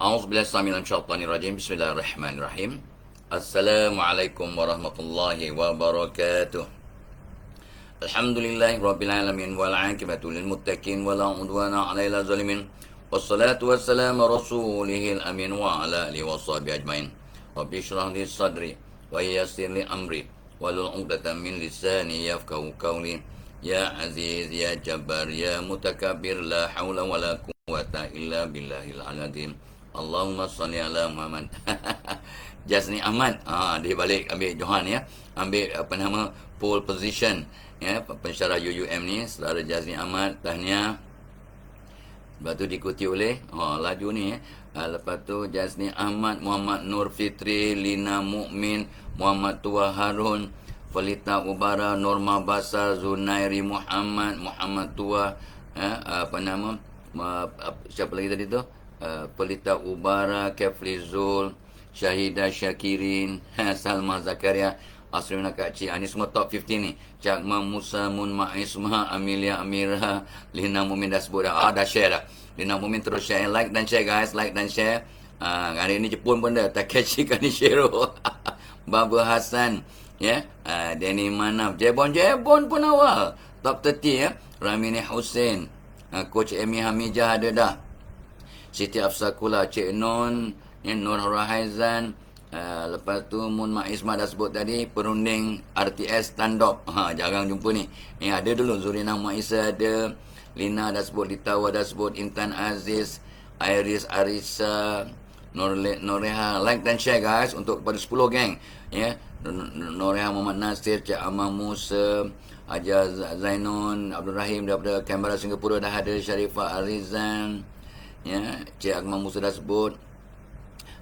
A'udzubillahi minasyaitonirrajim. Bismillahirrahmanirrahim. Assalamualaikum warahmatullahi wabarakatuh. Alhamdulillahirabbil alamin wal 'aqibatu lil muttaqin wala 'udwana 'alal zalimin. Wassalatu wassalamu rasulihil amin wa ala alihi washabihi ajmain. Rabbi shrah li sadri wa yassir li amri wahlul 'uqdatam min lisani yafqahu qawli. Ya Aziz ya Jabbar ya Mutakabbir la haula wala quwwata illa billahil azim. Allahumma salli ala Muhammad. Jasni Ahmad. Dia balik ambil Johan ya. Ambil pole position ya, pensyarah UUM ni saudara Jasni Ahmad. Tahniah. Lepas tu diikuti oleh laju ni ya. Lepas tu Jasni Ahmad, Muhammad Nur Fitri, Lina Mukmin, Muhammad Tua Harun, Felita Ubara, Norma Basar, Zunairi Muhammad, Muhammad Tua siapa lagi tadi tu? Pelita Ubara, Kefli Zul, Syahidah Syakirin, Salma Zakaria, Asrina Kak Cik. Ini semua top 50 ni. Cakma Musa, Mun Ma'isma, Amelia Amira, Lina Mumin dah sebut dah. Dah share dah. Lina Mumin terus share. Like dan share guys. Like dan share. Hari ni Jepun pun dah. Takeshi Kanishiro. Babu Hassan. Ya. Danny Manaf. Jebon pun awal. Top 30 ya. Ramini Hussein. Coach Amy Hamijah ada dah. Siti Afsakula, Cik Non, Nur Rahaizan, lepas tu Mun Ma'isma dah sebut tadi, perunding RTS Tandop. Jarang jumpa ni. Ada dulu Zurina Ma'isa ada, Lina dah sebut, Litawa dah sebut, Intan Aziz, Iris Arisa, Noreha. Like dan share guys untuk kepada 10 geng. Ya. Noreha Muhammad Nasir, Cik Amah Musa, Haja Zainon, Abdul Rahim daripada Canberra Singapura dah ada, Sharifah Arizan. Ya, Cik Akmal Musa dah sebut,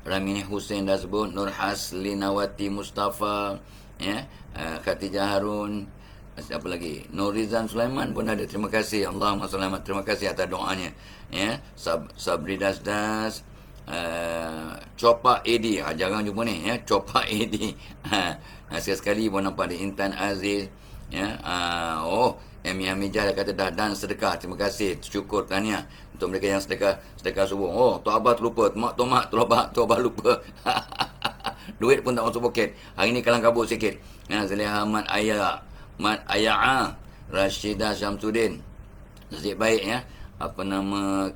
Ramini Hussein dah sebut, Nur Haslinawati Mustafa, ya, Khatijah Harun, siapa lagi? Nurizan Sulaiman pun ada. Terima kasih. Allahumma selamat. Terima kasih atas doanya. Ya, Sabri Das, Copak Edi. Jarang jumpa ni ya, Copak Edi. Sekali pun nampak ada Intan Aziz, ya. Amy Hamijah dah kata dah dan sedekah. Terima kasih. Syukur tahniah untuk mereka yang sedekah subuh. Tok Abah terlupa. Tok Abah lupa. Duit pun tak masuk poket. Hari ni kalang kabut sikit. Zaliha Ahmad Ayah, Rashidah Syamsuddin. Nasib baik ya.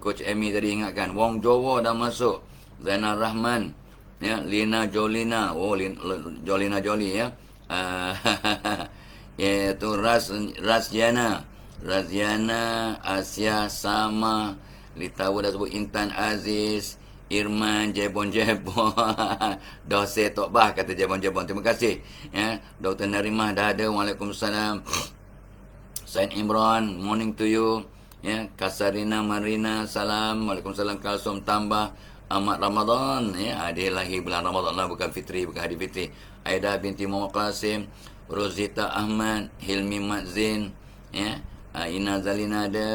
Coach Amy tadi ingatkan. Wong Jowo dah masuk. Zainal Rahman, ya, Lina Jolina. Jolina Joli ya. Iaitu Raziana, Asia Sama, Litawa dah sebut, Intan Aziz, Irman, Jebon. Dose Tok Bah kata Jebon. Terima kasih. Ya, Dr. Narimah dah ada. Waalaikumsalam. Said Imran, morning to you. Ya, Kasarina Marina, salam. Waalaikumsalam. Kalsum tambah. Ahmad Ramadan, ya, dia lahir bulan Ramadan lah, bukan Fitri, bukan hari Fitri. Aida binti Muhammad Qasim, Rosita Ahmad, Hilmi Madzin, ya, Ina Zalina ada,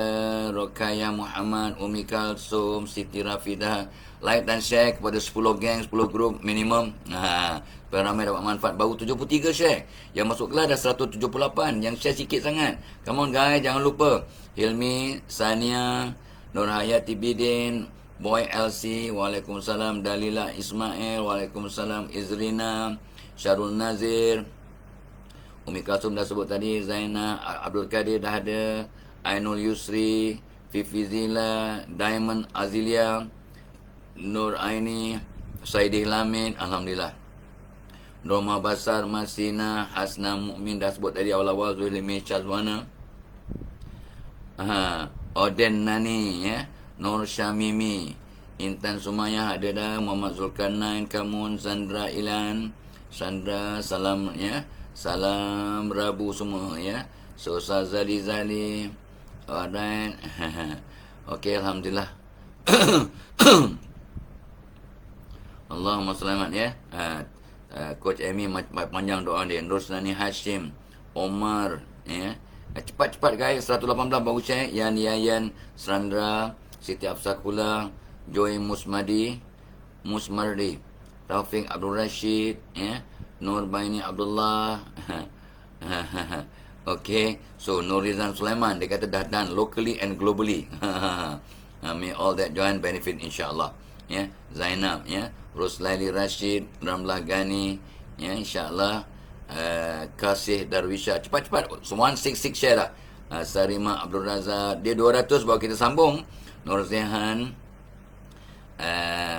Rokaya Muhammad, Umi Kalsum, Siti Rafidah. Like dan share kepada 10 geng, 10 grup minimum. Supaya ramai dapat manfaat. Baru 73 share. Yang masuk kelas dah 178. Yang share sikit sangat. Come on guys, jangan lupa. Hilmi, Sania, Nur Hayati Bidin, Boy LC, Waalaikumsalam. Dalila Ismail, Waalaikumsalam. Izrina, Syarul Nazir, Umi Kasum dah sebut tadi, Zainah, Abdul Qadir dah ada, Ainul Yusri, Fifi Zila, Diamond Azilia, Nur Aini, Saidi Lamin, Alhamdulillah. Norma Basar, Masina, Hasna Mukmin dah sebut tadi awal-awal, Zulimi Syazwana, Oden Nani, ya, Nur Syamimi, Intan Sumayah ada dah, Muhammad Zulkarnain, Kamun, Sandra Ilan, Sandra, salam ya. Salam Rabu semua ya. So Zali. Alright. Okey, alhamdulillah. Allahumma selamat ya. Coach Amy panjang doa dia. Rusnani Hashim, Omar ya. Cepat guys, 118 baru share. Yayan, Sandra, Siti Afsakula, Joy Musmardi, Taufik Abdul Rashid, ya, Nur Baini Abdullah. Okay, so Nurizan Sulaiman, dia kata dah done locally and globally. May all that join benefit insyaAllah. ya, Zainab, ya, Roslaili Rashid, Ramlah Ghani, ya, insyaAllah, Kasih Darwisha. Cepat-cepat, 166 share lah. Sarima Abdul Razak, dia 200 baru kita sambung. Nur Zehan,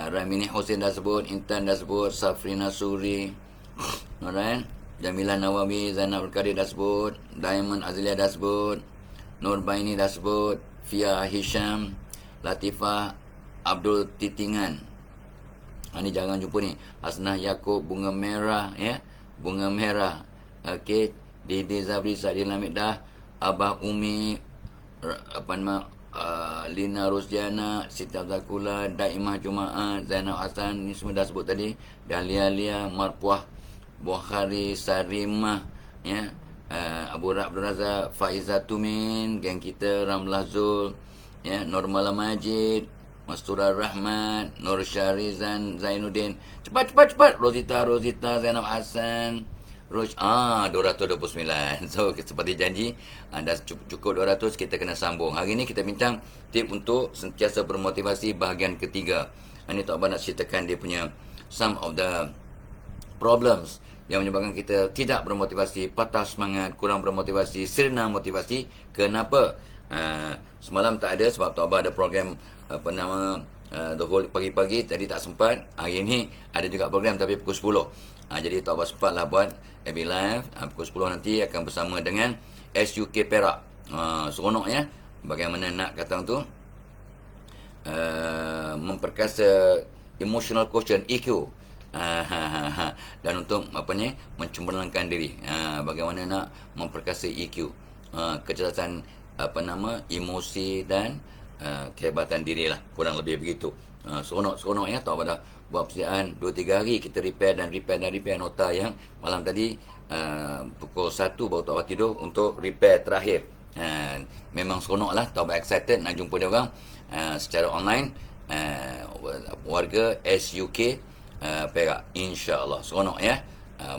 Ramini Hussein dah sebut, Intan dah sebut, Safrina Suri, alright, Jamila Nawawi, Zainab Al-Qadir dah sebut, Diamond Azlia dah sebut, Nur Baini dah sebut, Fia Hisham, Latifah Abdul Titingan. Ni jangan jumpa ni. Hasnah Yaakob, Bunga Merah, ya, Bunga Merah. Okey, Dede Zabri, Sadil Hamid dah, Abah Umi, apa nama, Lina Rosdiana, Siti Zakula, Daimah Jumaat, Zainal Hasan, ni semua dah sebut tadi. Dahlia Lia, Marpuah Bukhari, Sarimah, ya, Abu Abdul Razak, Faizah Tumin, geng kita, Ramlah Zul, ya, Normala Majid, Mastura Rahmat, Nur Syarizan, Zainuddin. Cepat. Rosita, Zainab Hasan, 229. So, seperti janji, dah cukup 200, kita kena sambung. Hari ni kita bincang tip untuk sentiasa bermotivasi bahagian ketiga. Ini Tok Abang nak ceritakan dia punya some of the problems yang menyebabkan kita tidak bermotivasi, patah semangat, kurang bermotivasi, sirna motivasi. Kenapa? Semalam tak ada sebab Tok Abang ada program apa nama the whole pagi-pagi, tadi tak sempat. Hari ni ada juga program tapi pukul 10. Jadi Tok Abang sempatlah buat FB Live. Pukul 10 nanti akan bersama dengan SUK Perak. Seronok ya. Bagaimana nak kata tu memperkasa emotional quotient EQ. Dan untuk apa ni, mencemerlangkan diri. Bagaimana nak memperkasa EQ, kecerdasan apa nama, emosi dan kehebatan diri lah, kurang lebih begitu. Seronok ya. Tahu pada buat persediaan 2-3 hari kita repair nota yang malam tadi pukul 1 baru Tok Abang tidur untuk repair terakhir. Memang seronok lah. Tok Abang excited nak jumpa dia orang secara online, warga SUK Perak, insyaAllah. Seronok ya.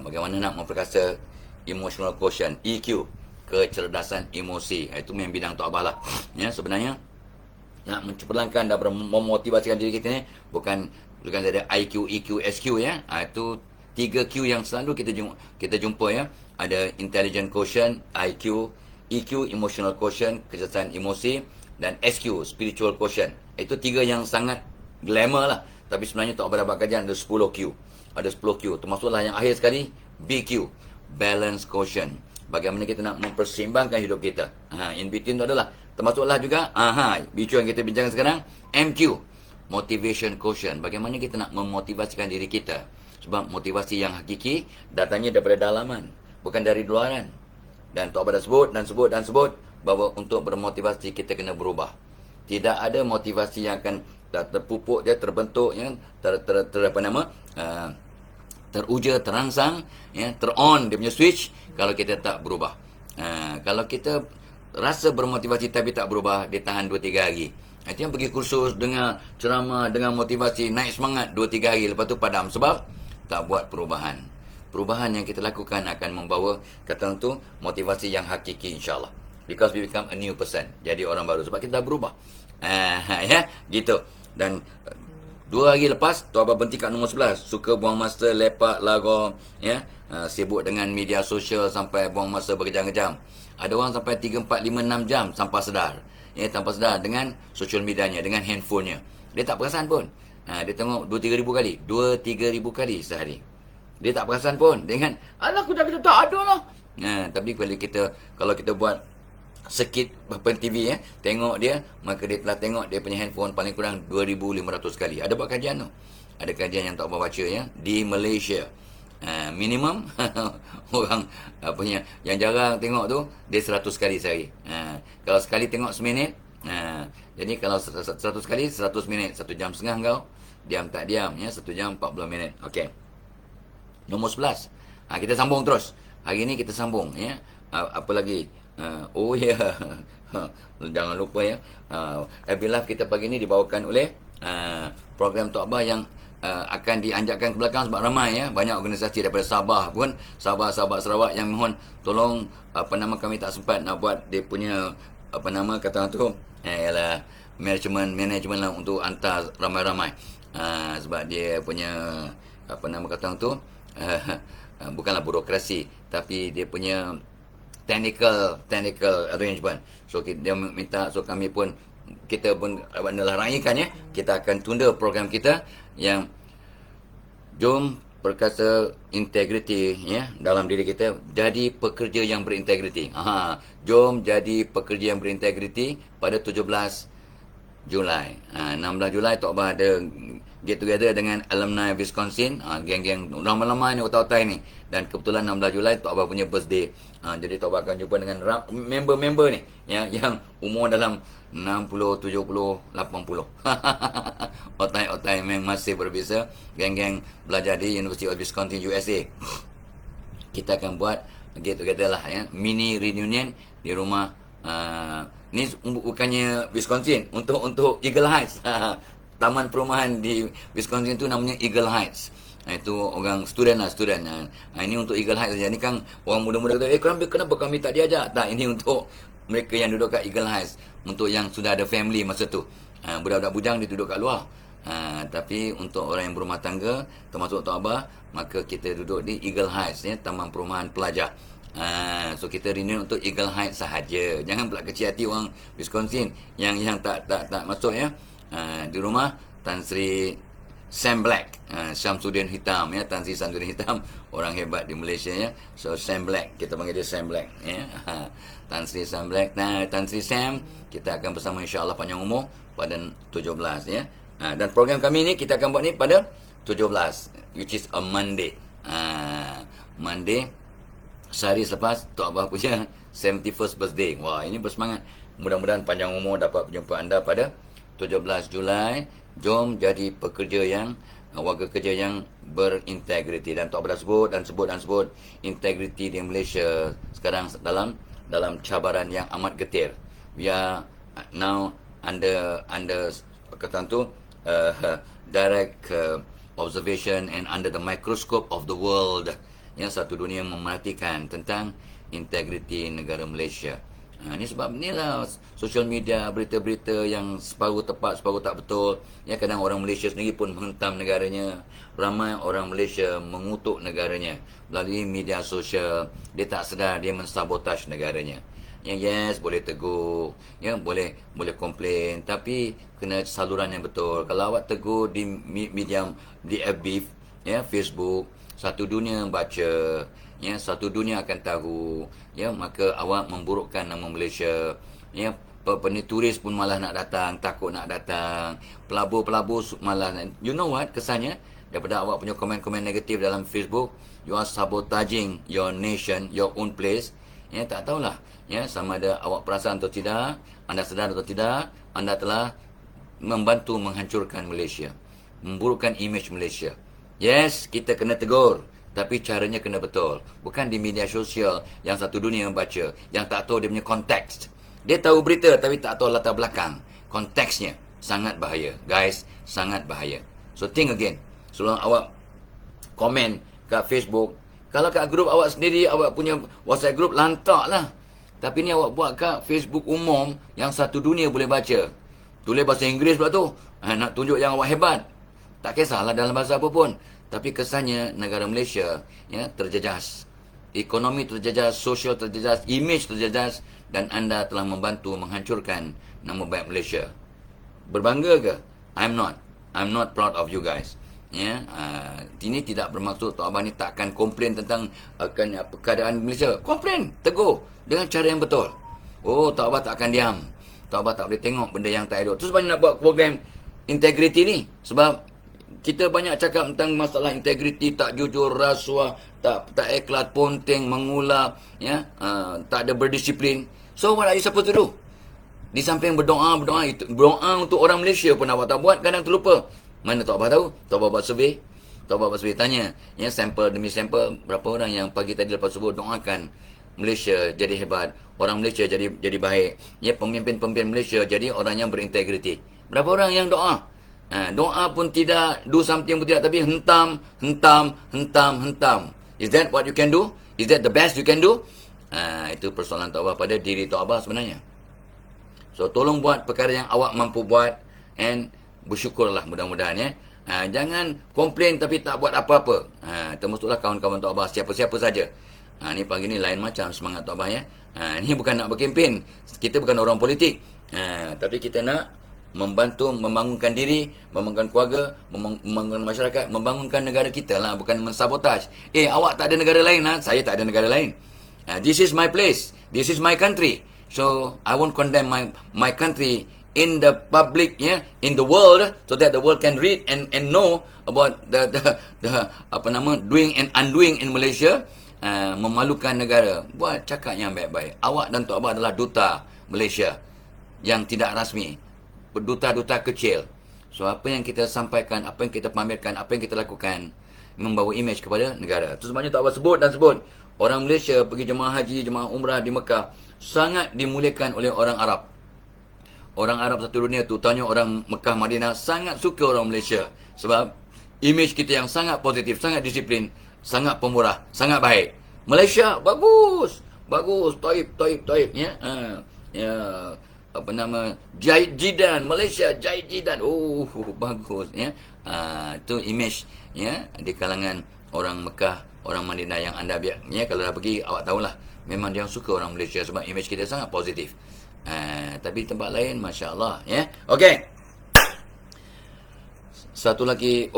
Bagaimana nak memperkasa emotional quotient, EQ, kecerdasan emosi. Itu memang bidang Tok Abang lah. Ya, sebenarnya nak mencemerlangkan dan memotivasikan diri kita ni bukan dari IQ, EQ, SQ ya. Itu 3Q yang selalu kita jumpa ya. Ada intelligent quotient, IQ, EQ, emotional quotient, kecerdasan emosi, dan SQ, spiritual quotient. Itu 3 yang sangat glamour lah. Tapi sebenarnya Tok Abang dapat kajian ada 10Q. Ada 10Q. Termasuklah yang akhir sekali, BQ, balance quotient. Bagaimana kita nak memperseimbangkan hidup kita. In between tu adalah, termasuklah juga, BQ yang kita bincangkan sekarang, MQ, motivation quotient. Bagaimana kita nak memotivasikan diri kita. Sebab motivasi yang hakiki datangnya daripada dalaman, bukan dari luaran. Dan Tok Abang dah sebut bahawa untuk bermotivasi kita kena berubah. Tidak ada motivasi yang akan terpupuk, dia terbentuk ya, teruja, terangsang ya, ter-on dia punya switch kalau kita tak berubah. Kalau kita rasa bermotivasi tapi tak berubah, dia tahan 2-3 hari. Itu yang pergi kursus, dengar ceramah, dengan motivasi, naik semangat 2-3 hari, lepas tu padam sebab tak buat perubahan. Perubahan yang kita lakukan akan membawa kata tu motivasi yang hakiki, insyaAllah. Because we become a new person, jadi orang baru sebab kita dah berubah. Ya, gitu. Dan 2 hari lepas Tok Abang berhenti kat nombor 11. Suka buang masa, lepak, lagu ya, sibuk dengan media sosial sampai buang masa berjam-jam. Ada orang sampai 3, 4, 5, 6 jam tanpa sedar. Ya, tanpa sedar dengan social medianya, dengan handphonenya. Dia tak perasan pun. Dia tengok 2-3 ribu kali, 2-3 ribu kali sehari. Dia tak perasan pun. Dia ingat, alah aku dah tak ada lah. Tapi kalau kita buat sikit berapa TV tengok dia, maka dia telah tengok dia punya handphone paling kurang 2,500 kali. Ada buat kajian tu. Ada kajian yang Tok Abang baca ya di Malaysia. Minimum orang punya yang jarang tengok tu dia 100 kali sehari. Kalau sekali tengok seminit, jadi kalau 100 kali 100 minit, 1 jam setengah kau diam tak diam ya, 1 jam 40 minit. Okey. Nombor 11. Kita sambung terus. Hari ni kita sambung ya. Apa lagi? Oh ya. Jangan lupa ya. FB Live kita pagi ni dibawakan oleh program Tok Abang yang akan dianjakkan ke belakang sebab ramai ya, banyak organisasi daripada Sabah pun, Sabah-Sabah Sarawak yang mohon tolong kami tak sempat nak buat dia punya kata tu ialah management lah untuk hantar ramai-ramai. Sebab dia punya apa nama kata tu bukanlah burokrasi, tapi dia punya technical arrangement. So dia minta, so kami pun, kita pun adalah raikan ya, kita akan tunda program kita yang jom perkasa integriti ya dalam diri kita, jadi pekerja yang berintegriti. Jom jadi pekerja yang berintegriti pada 17 Julai. 16 Julai Tok Bah ada get together dengan alumni Wisconsin, geng-geng ramai-ramai ni, otak-otak ni. Dan kebetulan 16 Julai Tok Bah punya birthday. Jadi Tok Bah akan jumpa dengan member-member ni yang umur dalam 60, 70, 80. Otak-otak memang masih berbeza. Geng-geng belajar di University of Wisconsin, USA. Kita akan buat get together lah ya, mini reunion di rumah. Ni bukannya Wisconsin, untuk Eagle Heights. Taman perumahan di Wisconsin tu namanya Eagle Heights. Itu orang student. Ini untuk Eagle Heights saja. Ni kan orang muda-muda kata, kenapa kami tak diajak? Tak, ini untuk mereka yang duduk kat Eagle Heights, untuk yang sudah ada family masa tu. Budak-budak bujang dia duduk kat luar. Tapi untuk orang yang berumah tangga, termasuk Tok Abah, maka kita duduk di Eagle Heights ya, taman perumahan pelajar. So kita reunion untuk Eagle Heights sahaja. Jangan pula kecil hati orang Wisconsin yang tak masuk ya. Di rumah Tan Sri Sam Black, Syamsuddin Hitam ya, Tan Sri Syamsuddin Hitam, orang hebat di Malaysia ya. So Sam Black, kita panggil dia Sam Black ya. Tan Sri Sam Black. Tan Sri Sam, kita akan bersama insya-Allah panjang umur pada 17 ya. Dan program kami ni kita akan buat ni pada 17, which is a Monday. Monday, sehari selepas Tok Abah punya 71st birthday. Wah, ini bersemangat. Mudah-mudahan panjang umur dapat berjumpa anda pada 17 Julai. Jom jadi pekerja yang, warga kerja yang berintegriti. Dan Tok Abah dah sebut integriti di Malaysia sekarang dalam cabaran yang amat getir. We are now under kata tu direct observation and under the microscope of the world. Yang satu dunia memerhatikan tentang integriti negara Malaysia. Ini sebab inilah social media, berita-berita yang separuh tepat, separuh tak betul. Ya, kadang orang Malaysia sendiri pun menghentam negaranya. Ramai orang Malaysia mengutuk negaranya melalui media sosial. Dia tak sedar dia mensabotaj negaranya. Ya, yes, boleh tegur, ya, boleh komplain, tapi kena saluran yang betul. Kalau awak tegur di media, di FB, ya, Facebook, satu dunia baca, ya, satu dunia akan tahu, ya, maka awak memburukkan nama Malaysia, ya. Penituris pun malah nak datang, takut nak datang. Pelabur malah, you know what, kesannya daripada awak punya komen-komen negatif dalam Facebook, you are sabotaging your nation, your own place. Ya, tak tahulah, ya, sama ada awak perasan atau tidak, anda sedar atau tidak, anda telah membantu menghancurkan Malaysia, memburukkan image Malaysia. Yes, kita kena tegur, tapi caranya kena betul. Bukan di media sosial yang satu dunia membaca, yang tak tahu dia punya konteks. Dia tahu berita tapi tak tahu latar belakang. Konteksnya sangat bahaya, guys, sangat bahaya. So think again. Sebelum awak komen kat Facebook, kalau kat grup awak sendiri, awak punya WhatsApp group, lantaklah. Tapi ni awak buat kat Facebook umum yang satu dunia boleh baca. Tulis bahasa Inggeris pula tu. Nak tunjuk yang awak hebat. Tak kisahlah dalam bahasa apa pun. Tapi kesannya negara Malaysia, ya, terjejas. Ekonomi terjejas, sosial terjejas, image terjejas, dan anda telah membantu menghancurkan nama baik Malaysia. Berbangga ke? I'm not proud of you guys. Ya, ini tidak bermaksud Tok Abah ni tak akan komplain tentang keadaan Malaysia. Komplain, tegur dengan cara yang betul. Oh, Tok Abah tak akan diam. Tok Abah tak boleh tengok benda yang tak elok. Tu sebab nak buat program integriti ni. Sebab kita banyak cakap tentang masalah integriti, tak jujur, rasuah, tak ikhlas, ponteng, mengulap, ya, tak ada berdisiplin. So what are you supposed to do? Di samping berdoa untuk orang Malaysia pun awak tak buat, kadang terlupa. Mana Tok Abah tahu? Tok Abah buat survey. Tok Abah buat survey, tanya, ya, sampel demi sampel, berapa orang yang pagi tadi lepas subuh doakan Malaysia jadi hebat, orang Malaysia jadi baik, ya, pemimpin-pemimpin Malaysia jadi orang yang berintegriti. Berapa orang yang doa? Doa pun tidak, do something pun tidak, tapi hentam. Is that what you can do? Is that the best you can do? Itu persoalan Tok Abah pada diri Tok Abah sebenarnya. So tolong buat perkara yang awak mampu buat, and bersyukurlah mudah-mudahan, ya. Jangan komplain tapi tak buat apa-apa. Termasuklah kawan-kawan Tok Abah, siapa-siapa saja. Ni pagi ni lain macam semangat Tok Abah ya. Ni bukan nak berkempen. Kita bukan orang politik. Tapi kita nak membantu membangunkan diri, membangunkan keluarga, membangunkan masyarakat, membangunkan negara kita lah, bukan mensabotaj. Awak tak ada negara lain saya tak ada negara lain. This is my place. This is my country. So I won't condemn my country in the public, in the world, so that the world can read and know about the doing and undoing in Malaysia. Memalukan negara. Buat cakap yang baik-baik. Awak dan Tok Abah adalah duta Malaysia yang tidak rasmi, duta-duta kecil. So apa yang kita sampaikan, apa yang kita pamerkan, apa yang kita lakukan membawa imej kepada negara. Itu sebabnya Tok Abah sebut orang Malaysia pergi jemaah haji, jemaah umrah di Mekah sangat dimuliakan oleh orang Arab. Orang Arab satu dunia, terutamanya orang Mekah, Madinah, sangat suka orang Malaysia. Sebab imej kita yang sangat positif, sangat disiplin, sangat pemurah, sangat baik. Malaysia bagus, taib ya. Jahit Jidan, Malaysia Jahit Jidan. Bagus ya. Itu imej ya di kalangan orang Mekah, orang Madinah yang anda ya, kalau dah pergi awak tahulah memang dia suka orang Malaysia sebab imej kita sangat positif. Tapi tempat lain masya-Allah ya. Okey. Satu lagi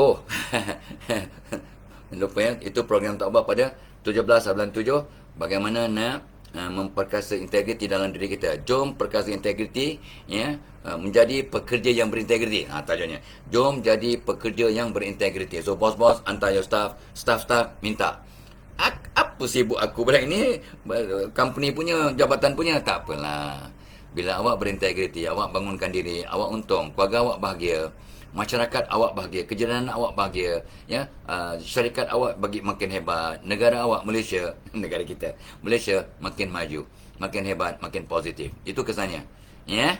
lupa ya, itu program Tok Abah pada 17/97 bagaimana nak memperkasa integriti dalam diri kita. Jom perkasa integriti ya, menjadi pekerja yang berintegriti. Tajuknya. Jom jadi pekerja yang berintegriti. So bos-bos hantar your staff minta. Apa sibuk aku pada ini? Company punya, jabatan punya, tak apalah. Bila awak berintegriti, awak bangunkan diri, awak untung, keluarga awak bahagia, masyarakat awak bahagia, kejiran awak bahagia, ya, syarikat awak bagi makin hebat, negara awak Malaysia, negara kita Malaysia makin maju, makin hebat, makin positif. Itu kesannya. Ya,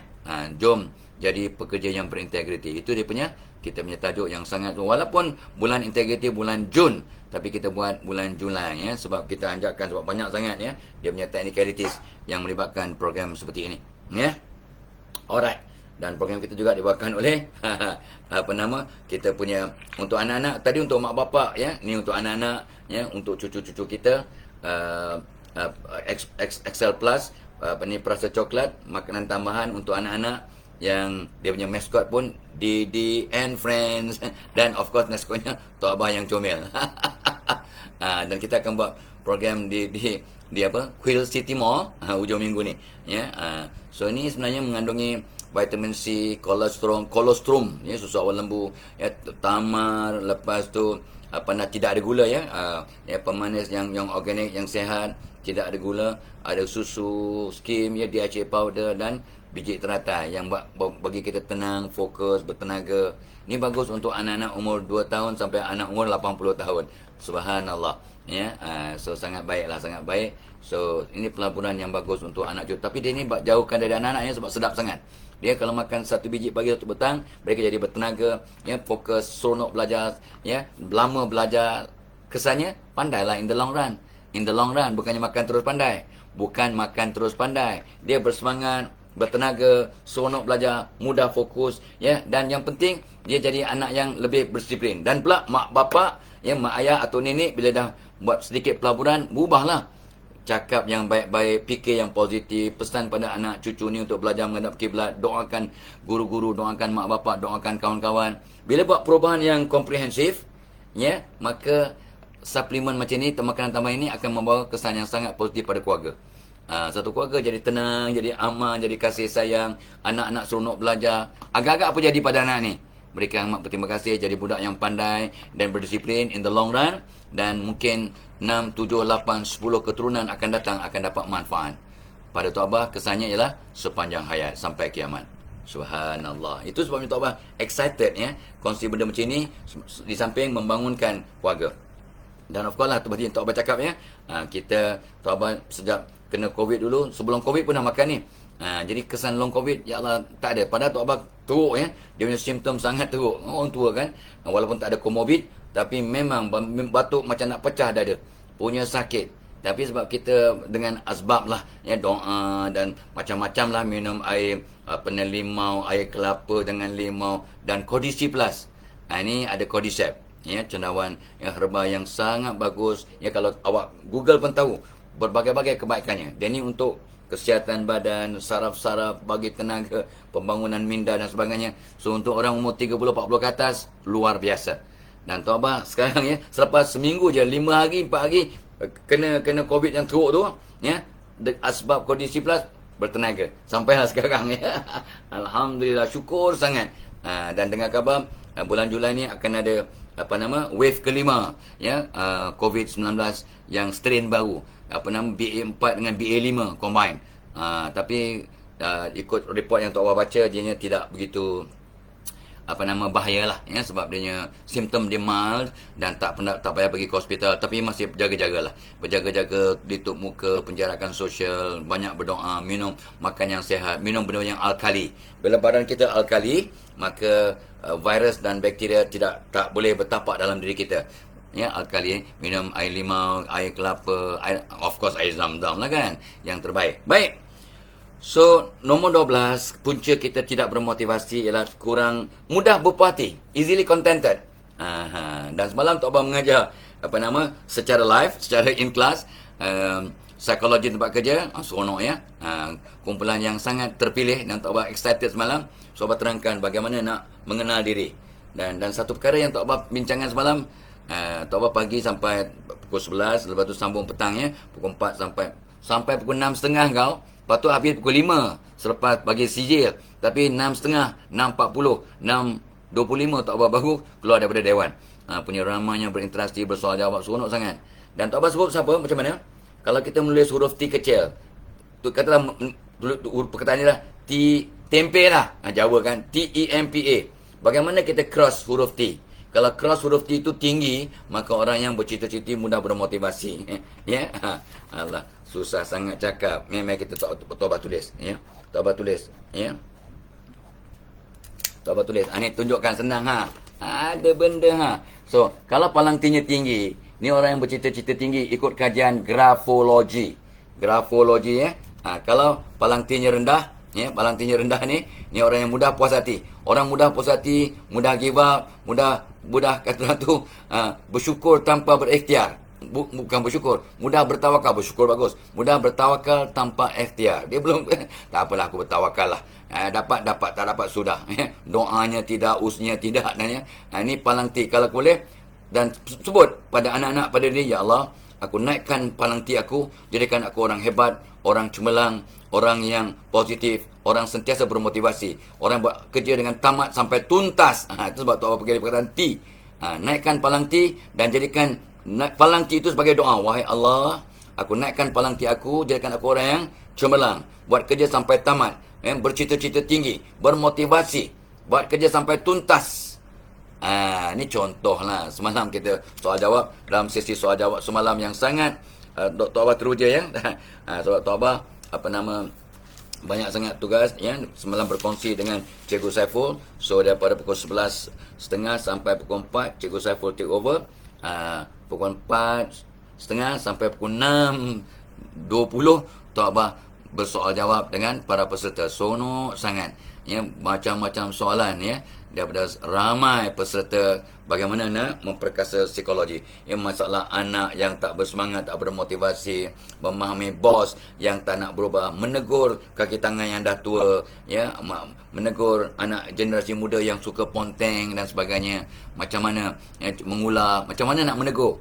jom jadi pekerja yang berintegriti. Itu dia punya, kita punya tajuk yang sangat, walaupun bulan integriti bulan Jun, tapi kita buat bulan Julai ya, sebab kita anjakkan sebab banyak sangat ya dia punya technicalities yang melibatkan program seperti ini ya. Alright. Dan program kita juga dibawakan oleh kita punya untuk anak-anak, tadi untuk mak bapak ya, ni untuk anak-anak ya, untuk cucu-cucu kita, Excel Plus, perasa coklat, makanan tambahan untuk anak-anak yang dia punya mascot pun Didi and Friends, dan of course mascotnya Tok Abah yang comel. Dan kita akan buat program di Quill City Mall hujung minggu ni ya. So ini sebenarnya mengandungi vitamin C, kolostrum ya, susu awal lembu ya, tamar, lepas tu tidak ada gula ya, pemanis yang organik, yang sihat, tidak ada gula, ada susu skim ya, DHA powder dan biji teratai yang bagi kita tenang, fokus, bertenaga. Ini bagus untuk anak-anak umur 2 tahun sampai anak umur 80 tahun. Subhanallah ya. So sangat baiklah, sangat baik. So ini pelaburan yang bagus untuk anak cucu. Tapi dia ni jauhkan dari anak-anaknya sebab sedap sangat. Dia kalau makan 1 biji pagi 1 petang, mereka jadi bertenaga, ya, fokus, seronok belajar, ya, lama belajar. Kesannya pandailah in the long run. In the long run, bukannya makan terus pandai. Bukan makan terus pandai. Dia bersemangat, bertenaga, seronok belajar, mudah fokus, ya, dan yang penting dia jadi anak yang lebih berdisiplin. Dan pula mak bapak, ya, mak ayah atau nenek bila dah buat sedikit pelaburan, berubahlah. Cakap yang baik-baik, fikir yang positif, pesan pada anak cucu ni untuk belajar menghadap kiblat, doakan guru-guru, doakan mak bapak, doakan kawan-kawan. Bila buat perubahan yang komprehensif, ya, maka suplemen macam ni, makanan tambahan ini akan membawa kesan yang sangat positif pada keluarga. Satu keluarga jadi tenang, jadi aman, jadi kasih sayang, anak-anak seronok belajar. Agak-agak apa jadi pada anak ni? Mereka amat berterima kasih, jadi budak yang pandai dan berdisiplin in the long run, dan mungkin 6, 7, 8, 10 keturunan akan datang akan dapat manfaat. Pada Tok Abah kesannya ialah sepanjang hayat sampai kiamat. Subhanallah. Itu sebabnya Tok Abah excited ya, kongsi benda macam ni di samping membangunkan keluarga. Dan of course lah, seperti Tok Abah cakap ya, kita Tok Abah sejak kena COVID dulu, sebelum COVID pun dah makan ni. Jadi kesan long COVID, ya Allah, tak ada. Padahal Tok Abah teruk ya, dia punya simptom sangat teruk. Orang tua kan, walaupun tak ada komorbid, tapi memang batuk macam nak pecah dada, punya sakit. Tapi sebab kita dengan asbab lah ya, doa dan macam-macam lah, minum air limau, air kelapa dengan limau dan Kodisi Plus. Ini ada Cordyceps, ya, cendawan yang herba yang sangat bagus. Ya, kalau awak Google pun tahu berbagai-bagai kebaikannya. Dan ini untuk kesihatan badan, saraf-saraf, bagi tenaga, pembangunan minda dan sebagainya. So untuk orang umur 30-40 ke atas, luar biasa. Dan Tuan Abah sekarang ya, selepas seminggu je, 5 hari, 4 hari kena COVID yang teruk tu, ya, asbab kondisi plus bertenaga sampailah sekarang ya. Alhamdulillah, syukur sangat. Dan dengar khabar bulan Julai ni akan ada wave kelima, ya, COVID-19 yang strain baru, BA4 dengan BA5 combine. Tapi ikut report yang Tok Wah baca, dia tidak begitu bahayalah, ya, sebab dia simptom dia mild dan tak payah pergi ke hospital, tapi masih berjaga-jagalah, berjaga-jaga, tutup muka, penjarakan sosial, banyak berdoa, minum makan yang sihat, minum benda yang alkali. Bila badan kita alkali, maka virus dan bakteria tak boleh bertapak dalam diri kita. Ya, alkali, minum air limau, air kelapa, of course air zam-zam lah kan, yang terbaik. Baik. So, nombor 12, punca kita tidak bermotivasi ialah kurang mudah berpuas hati, easily contented. Dan semalam Tok Abah mengajar secara live, secara in class, psikologi tempat kerja, seronok ya. Kumpulan yang sangat terpilih dan Tok Abah excited semalam. So, Abah terangkan bagaimana nak mengenal diri. Dan satu perkara yang Tok Abah bincangkan semalam, Tok Abah pagi sampai pukul 11, lepas tu sambung petangnya, pukul 4 sampai pukul 6.30 kau. Lepas tu habis pukul 5 selepas bagi sijil. Tapi 6.30, 6.40, 6.25 Tok Abah baru keluar daripada Dewan. Punya ramanya berinteraksi, bersoal jawab, seronok sangat. Dan Tok Abah sebut siapa, macam mana? Kalau kita menulis huruf T kecil, tu katalah perkataan ni lah T, tempe lah. Jawa kan, TEMPA. Bagaimana kita cross huruf T? Kalau cross huruf T itu tinggi, maka orang yang bercita-cita mudah bermotivasi. Ya, Allah, susah sangat cakap. Memang kita Tok Abah tulis, ya. Tok Abah tulis, ya. Tok Abah tulis. Ni tunjukkan senang Ada benda So, kalau palang T-nya tinggi, ni orang yang bercita-cita tinggi ikut kajian grafologi. Grafologi, ya. Kalau palang T-nya rendah, ya, palang T-nya rendah ni orang yang mudah puas hati. Orang mudah puas hati, mudah give up, mudah kata tu bersyukur tanpa berikhtiar. Bukan bersyukur, mudah bertawakal. Bersyukur bagus, mudah bertawakal tanpa ikhtiar. Dia belum tak apalah, aku bertawakal lah. Dapat, tak dapat sudah. Doanya tidak, usnya tidak. Ini palang T kalau boleh. Dan sebut pada anak-anak pada diri, ya Allah, aku naikkan palang T aku, jadikan aku orang hebat, orang cemerlang, orang yang positif, orang sentiasa bermotivasi, orang buat kerja dengan tamat sampai tuntas. Itu sebab Tok Abah pakai perkataan T. Naikkan palang T dan jadikan palang T itu sebagai doa. Wahai Allah, aku naikkan palang T aku, jadikan aku orang yang cemerlang, buat kerja sampai tamat, bercita-cita tinggi, bermotivasi, buat kerja sampai tuntas. Ini contohlah. Semalam kita soal jawab, dalam sesi soal jawab semalam yang sangat Tok Abah teruja, ya. Sebab Tok Abah banyak sangat tugas, ya. Semalam berkongsi dengan Cikgu Saiful. So daripada pukul 11.30 sampai pukul 4 Cikgu Saiful take over. Pukul 4.30 sampai pukul 6.20 Tok Abah bersoal jawab dengan para peserta. Seronok sangat, ya. Macam-macam soalan, ya, daripada ramai peserta. Bagaimana nak memperkasa psikologi, ya, masalah anak yang tak bersemangat, tak bermotivasi, memahami bos yang tak nak berubah, menegur kaki tangan yang dah tua, ya, menegur anak generasi muda yang suka ponteng dan sebagainya. Macam mana, ya, mengular, macam mana nak menegur.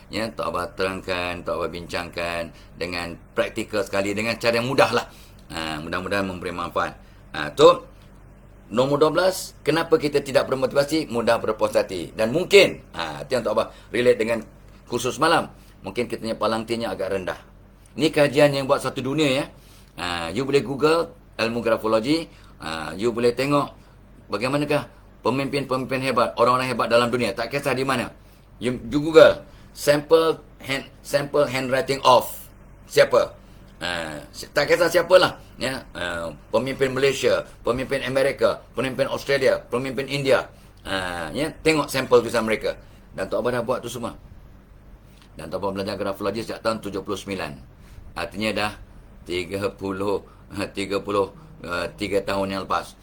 Ya, Tok Abah terangkan, Tok Abah bincangkan dengan praktikal sekali, dengan cara yang mudah lah. Mudah-mudahan memberi manfaat. Tu nombor 12, kenapa kita tidak bermotivasi, mudah berpuas hati. Dan mungkin, itu yang Tok Abah relate dengan kursus malam. Mungkin kita punya palang T-nya agak rendah. Ini kajian yang buat satu dunia, ya. You boleh Google ilmu grafologi. You boleh tengok bagaimanakah pemimpin-pemimpin hebat, orang-orang hebat dalam dunia. Tak kisah di mana. You Google sample handwriting of siapa. Tak kisah siapalah, ya. Pemimpin Malaysia, pemimpin Amerika, pemimpin Australia, pemimpin India. Ya, tengok sampel tulisan mereka. Dan Tok Abah dah buat tu semua. Dan Tok Abah belajar grafologi sejak tahun 79. Artinya dah 33 tahun yang lepas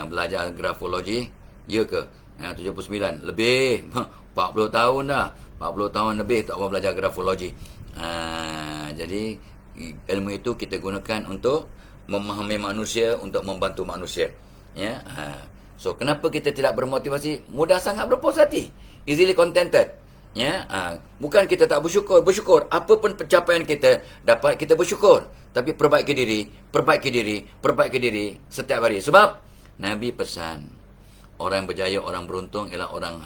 belajar grafologi. Ya ke? 79. Lebih. 40 tahun dah. 40 tahun lebih tak apa belajar grafologi. Jadi ilmu itu kita gunakan untuk memahami manusia, untuk membantu manusia. Ya. So kenapa kita tidak bermotivasi? Mudah sangat berpuas hati. Easily contented. Ya, bukan kita tak bersyukur. Apa pun pencapaian kita dapat, kita bersyukur. Tapi perbaiki diri setiap hari. Sebab Nabi pesan, orang yang berjaya, orang beruntung ialah orang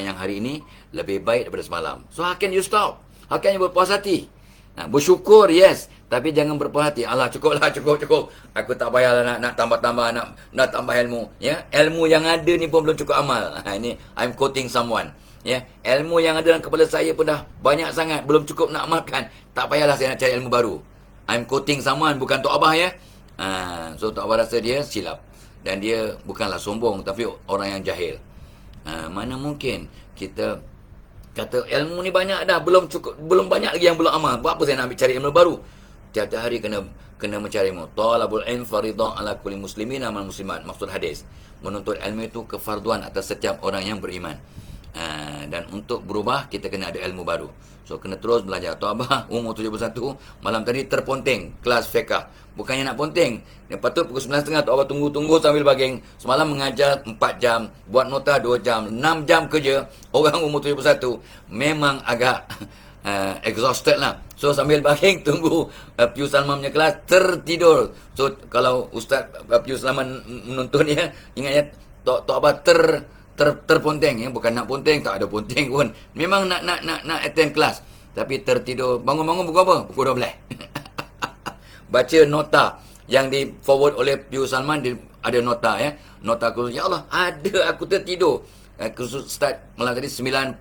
yang hari ini lebih baik daripada semalam. So how can you stop? How can you berpuas hati? Bersyukur, yes, tapi jangan berpuas hati. Allah, cukup. Aku tak payahlah nak tambah-tambah, nak tambah ilmu. Ya, ilmu yang ada ni pun belum cukup amal. Ini I'm quoting someone. Ya, ilmu yang ada dalam kepala saya pun dah banyak sangat, belum cukup nak amalkan. Tak payahlah saya nak cari ilmu baru. I'm quoting someone, bukan Tok Abah ya. So Tok Abah rasa dia silap. Dan dia bukanlah sombong, tapi orang yang jahil. Mana mungkin kita kata ilmu ni banyak dah, belum cukup, belum banyak lagi yang belum amal. Buat apa saya nak cari ilmu baru? Tiap-tiap hari kena mencari ilmu. Talabul ilm faridah ala kulli muslimin amal muslimat. Maksud hadis, menuntut ilmu itu kefarduan atas setiap orang yang beriman. Dan untuk berubah, kita kena ada ilmu baru. So, kena terus belajar. Tok Abah, umur 71, malam tadi terponteng kelas fiqah. Bukannya nak ponteng. Yang patut pukul 9.30, Tok Abah tunggu sambil baging. Semalam mengajar 4 jam, buat nota 2 jam, 6 jam kerja. Orang umur 71 memang agak exhausted lah. So, sambil baging, tunggu Pius Salman punya kelas, tertidur. So, kalau Ustaz Pius Salman menuntun ya, ingat ya, Tok Abah terponteng ya, bukan nak ponteng, tak ada ponteng pun. Memang nak attend kelas, tapi tertidur. Bangun pukul apa? Pukul 12. Baca nota yang di forward oleh Pius Salman, ada nota ya. Nota aku, ya Allah, aku tertidur. Aku start malam tadi 9.47,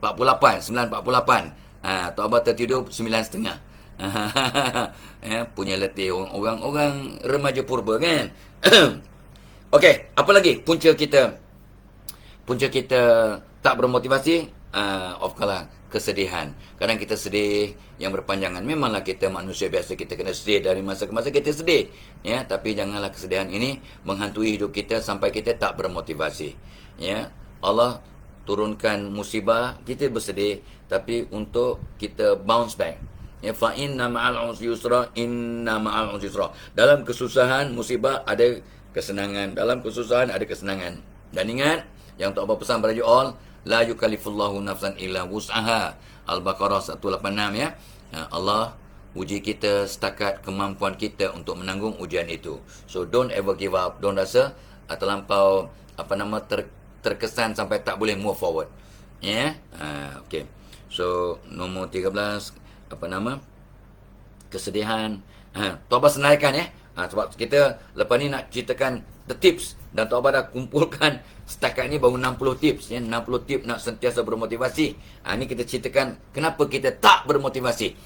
9.48. Tok Abah tertidur 9.30. Ya, punya letih orang remaja purba kan. Okey, apa lagi punca kita tak bermotivasi? Of course, kesedihan. Kadang kita sedih yang berpanjangan. Memanglah kita manusia biasa, kita kena sedih dari masa ke masa, kita sedih. Ya, tapi janganlah kesedihan ini menghantui hidup kita sampai kita tak bermotivasi. Ya, Allah turunkan musibah, kita bersedih, tapi untuk kita bounce back. Ya, fa inna ma'al usri yusra, inna ma'al usri yusra. Dalam kesusahan, musibah ada kesenangan. Dalam kesusahan ada kesenangan. Dan ingat, yang Tok Abah pesan pada you all, la yukallifullahu nafsan illa wus'aha. Al-Baqarah 186 ya. Allah uji kita setakat kemampuan kita untuk menanggung ujian itu. So don't ever give up. Don't rasa terlampau terkesan sampai tak boleh move forward. Ya. Okay. So nombor 13 kesedihan. Tok Abah senaraikan ya. Sebab kita lepas ni nak ceritakan the tips, dan Tok Abah dah kumpulkan setakat ni baru 60 tips ya, 60 tips nak sentiasa bermotivasi. Ni kita ceritakan kenapa kita tak bermotivasi.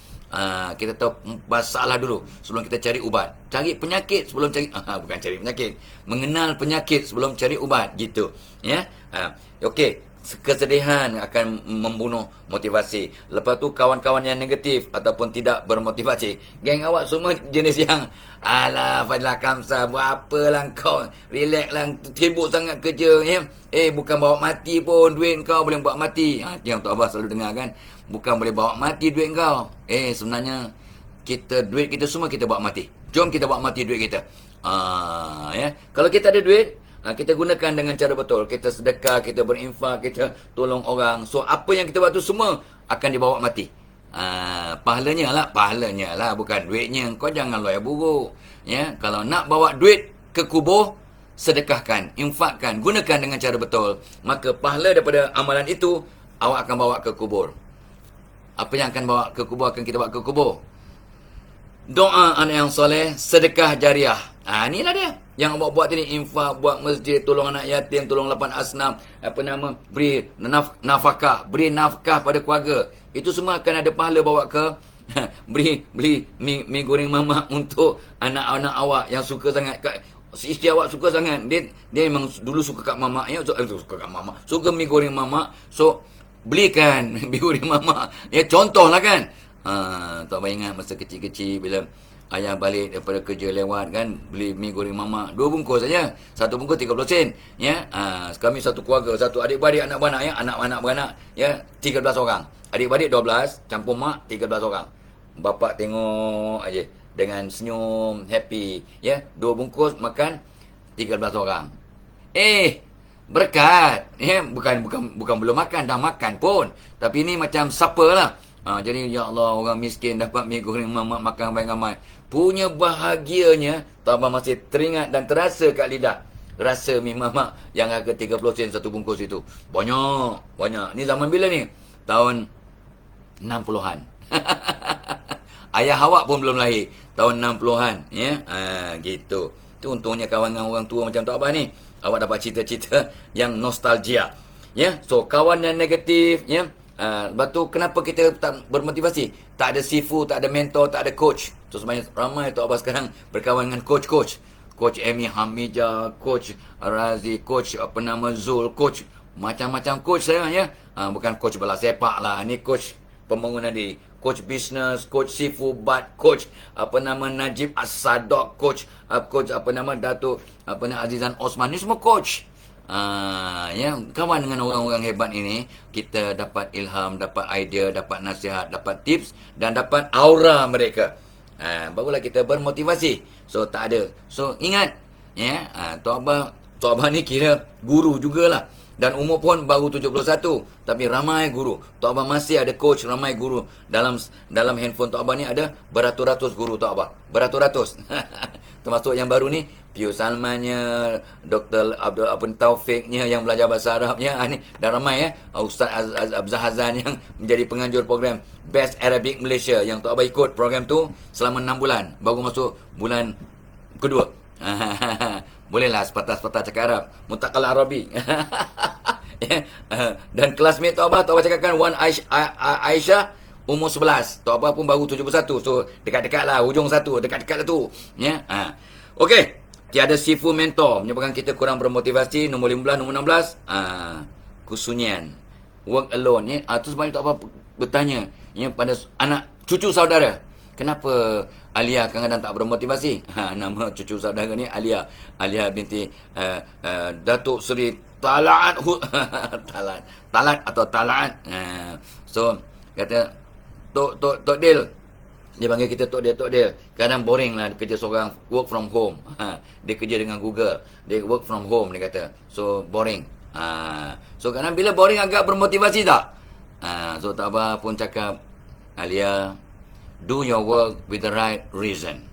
Kita tahu masalah dulu sebelum kita cari ubat. Cari penyakit sebelum cari bukan cari penyakit, mengenal penyakit sebelum cari ubat gitu ya. Okey, kesedihan akan membunuh motivasi. Lepas tu kawan-kawan yang negatif ataupun tidak bermotivasi. Geng awak semua jenis yang alah Fadlah Kamsah, buat apalah kau, relax lah, sibuk sangat kerja ya. Bukan bawa mati pun duit kau boleh buat mati. Yang Tok Abah selalu dengar kan, bukan boleh bawa mati duit kau. Sebenarnya duit kita semua kita bawa mati. Jom kita bawa mati duit kita. Ya. Kalau kita ada duit, kita gunakan dengan cara betul. Kita sedekah, kita berinfak, kita tolong orang. So apa yang kita buat tu semua akan dibawa mati. Pahalanya lah, bukan duitnya. Kau jangan loya buruk. Ya, kalau nak bawa duit ke kubur, sedekahkan, infakkan, gunakan dengan cara betul. Maka pahala daripada amalan itu awak akan bawa ke kubur. Apa yang akan bawa ke kubur akan kita bawa ke kubur. Doa anak yang soleh, sedekah jariah. Inilah dia. Yang awak buat tadi, infak, buat masjid, tolong anak yatim, tolong 8 asnaf, beri nafkah, beri nafkah pada keluarga. Itu semua akan ada pahala bawa ke beli mi goreng mamak untuk anak-anak awak yang suka sangat. Isteri awak suka sangat. Dia memang dulu suka kat mamak ya, suka kat mamak. Suka mi goreng mamak. So belikan mi goreng mamak. Ya, contohlah kan. Tak payah ingat masa kecil-kecil bila ayah balik daripada kerja lewat kan, beli mi goreng mamak 2 bungkus saja. 1 bungkus 30 sen, ya. Kami satu keluarga, satu adik-beradik, anak beranak, ya, anak-anak beranak, ya, 13 orang. Adik-beradik 12, campur mak 13 orang. Bapa tengok aja dengan senyum, happy, ya. 2 bungkus makan 13 orang. Berkat, ya, bukan belum makan, dah makan pun. Tapi ni macam supper lah. Jadi ya Allah, orang miskin dapat mi goreng mamak makan ramai-ramai. Punya bahagianya, Tok Abang masih teringat dan terasa kat lidah. Rasa mi mamak yang harga 30 sen 1 bungkus itu. Banyak. Ni zaman bila ni? Tahun 60-an. Ayah awak pun belum lahir. Tahun 60-an, ya. Gitu. Itu untungnya kawan dengan orang tua macam Tok Abang ni. Awak dapat cerita-cerita yang nostalgia. Ya, so kawan yang negatif, ya. Lepas tu kenapa kita tak bermotivasi? Tak ada sifu, tak ada mentor, tak ada coach. So sebenarnya ramai Tok Abang sekarang berkawan dengan coach. Coach Amy Hamija, coach Razi, coach Zul, coach macam-macam coach saya, ya. Bukan coach bola sepak lah, ni coach pembangunan diri, coach business, coach sifu bat, coach Najib As-Sadok, coach Datuk Azizan Osman, ni semua coach. Ya, kawan dengan orang-orang hebat ini, kita dapat ilham, dapat idea, dapat nasihat, dapat tips dan dapat aura mereka. Barulah kita bermotivasi. So tak ada. So ingat, ya, Tok Abang ni kira guru jugalah. Dan umur pun baru 71. Tapi ramai guru. Tok Abang masih ada coach, ramai guru. Dalam handphone Tok Abang ni ada beratus-ratus guru Tok Abang. Beratus-ratus. Termasuk yang baru ni, Pius Salmannya, Dr. Abdul Taufiknya yang belajar bahasa Arabnya. Ni dah ramai, ya. Ustaz Abzal Hazan yang menjadi penganjur program Best Arabic Malaysia. Yang Tok Abang ikut program tu selama 6 bulan. Baru masuk bulan kedua. Bolehlah sepatah-sepatah cakap Arab. Mutakal Arabi. Dan classmate Tok Abang cakapkan Wan Aisyah umur 11. Tok Abang pun baru 71. So dekat-dekat lah, hujung satu, dekat-dekat lah tu. Ya. Okey. Tiada sifu mentor menyebabkan kita kurang bermotivasi. Nombor 15, nombor 16, kesunyian. Work alone, ya. Tu sebabnya Tok Abang bertanya, ya, pada anak cucu saudara. Kenapa Alia kadang-kadang tak bermotivasi? Nama cucu saudara ni Alia. Alia binti Datuk Seri Talat. Talat atau Talat. So, kata Tok Dil. Dia panggil kita Tok Dil. Kadang boring lah kerja seorang, work from home. Dia kerja dengan Google. Dia work from home, dia kata. So, boring. So, kadang bila boring agak bermotivasi tak? So, Tok Abang pun cakap, Alia, do your work with the right reason.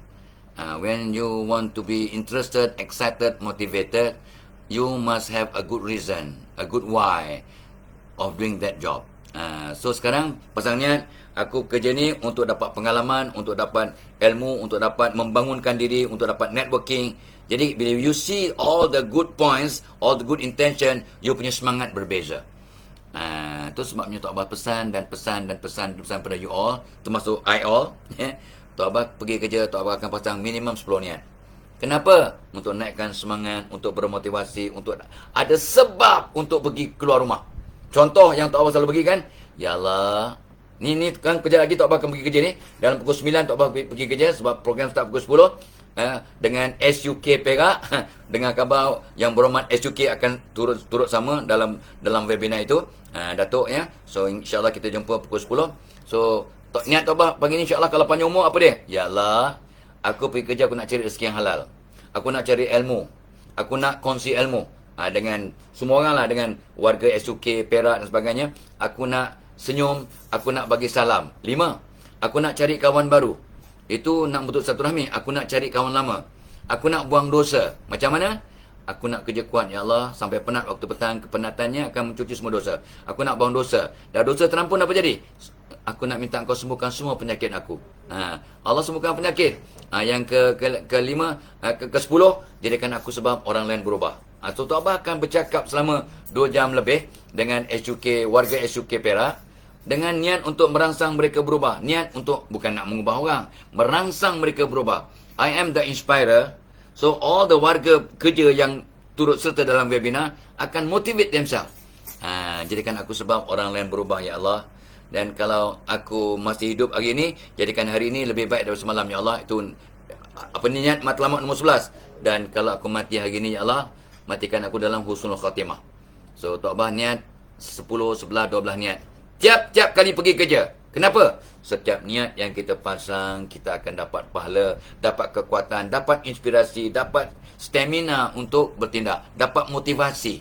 When you want to be interested, excited, motivated, you must have a good reason, a good why of doing that job. So sekarang pasangnya aku kerja ni untuk dapat pengalaman, untuk dapat ilmu, untuk dapat membangunkan diri, untuk dapat networking. Jadi bila you see all the good points, all the good intention, you punya semangat berbeza. Itu sebabnya Tok Abang pesan pada you all, termasuk I all. Tok Abang pergi kerja, Tok Abang akan pasang minimum 10 niat. Kenapa? Untuk naikkan semangat, untuk bermotivasi, untuk ada sebab untuk pergi keluar rumah. Contoh yang Tok Abang selalu pergi kan, ya Allah, ni kan kejap lagi Tok Abang akan pergi kerja ni. Dalam pukul 9 Tok Abang pergi kerja sebab program start pukul 10. Dengan SUK Perak, dengan khabar yang berhormat SUK akan turut sama dalam webinar itu, Datuk, ya. So insyaAllah kita jumpa pukul 10. So niat Tok Abang pagi ni insyaAllah kalau panjang umur apa dia? Ya Allah, aku pergi kerja, aku nak cari rezeki yang halal. Aku nak cari ilmu. Aku nak kongsi ilmu dengan semua orang lah, dengan warga SUK Perak dan sebagainya. Aku nak senyum, aku nak bagi salam. 5, aku nak cari kawan baru. Itu nak bentuk satu rahmi. Aku nak cari kawan lama. Aku nak buang dosa. Macam mana? Aku nak kerja kuat, ya Allah. Sampai penat waktu petang, kepenatannya akan mencuci semua dosa. Aku nak buang dosa. Dah dosa terampun, apa jadi? Aku nak minta Engkau sembuhkan semua penyakit aku. Allah sembuhkan penyakit. Yang ke-5, ke-10, jadikan aku sebab orang lain berubah. So Tok Abang akan bercakap selama 2 jam lebih dengan SUK, warga SUK Perak. Dengan niat untuk merangsang mereka berubah. Niat untuk bukan nak mengubah orang. Merangsang mereka berubah. I am the inspirer. So all the warga kerja yang turut serta dalam webinar akan motivate themselves. Jadikan aku sebab orang lain berubah, ya Allah. Dan kalau aku masih hidup hari ini, jadikan hari ini lebih baik daripada semalam, ya Allah. Itu apa ni, niat matlamat nombor 11. Dan kalau aku mati hari ini, ya Allah, matikan aku dalam husnul khatimah. So, Tok Abah niat 10, 11, 12 niat. Tiap-tiap kali pergi kerja. Kenapa? Setiap niat yang kita pasang, kita akan dapat pahala, dapat kekuatan, dapat inspirasi, dapat stamina untuk bertindak, dapat motivasi.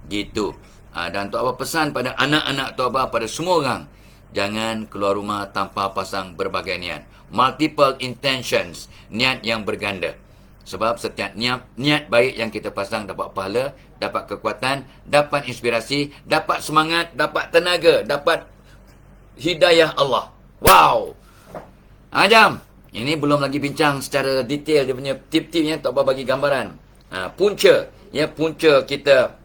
Gitu. Dan Tok Abah pesan pada anak-anak Tok Abah, pada semua orang, jangan keluar rumah tanpa pasang berbagai niat. Multiple intentions, niat yang berganda. Sebab setiap niat baik yang kita pasang dapat pahala, dapat kekuatan, dapat inspirasi, dapat semangat, dapat tenaga, dapat hidayah Allah. Wow. Jam. Ini belum lagi bincang secara detail dia punya tip-tipnya. Tok Abah bagi gambaran. Punca. Ya, punca kita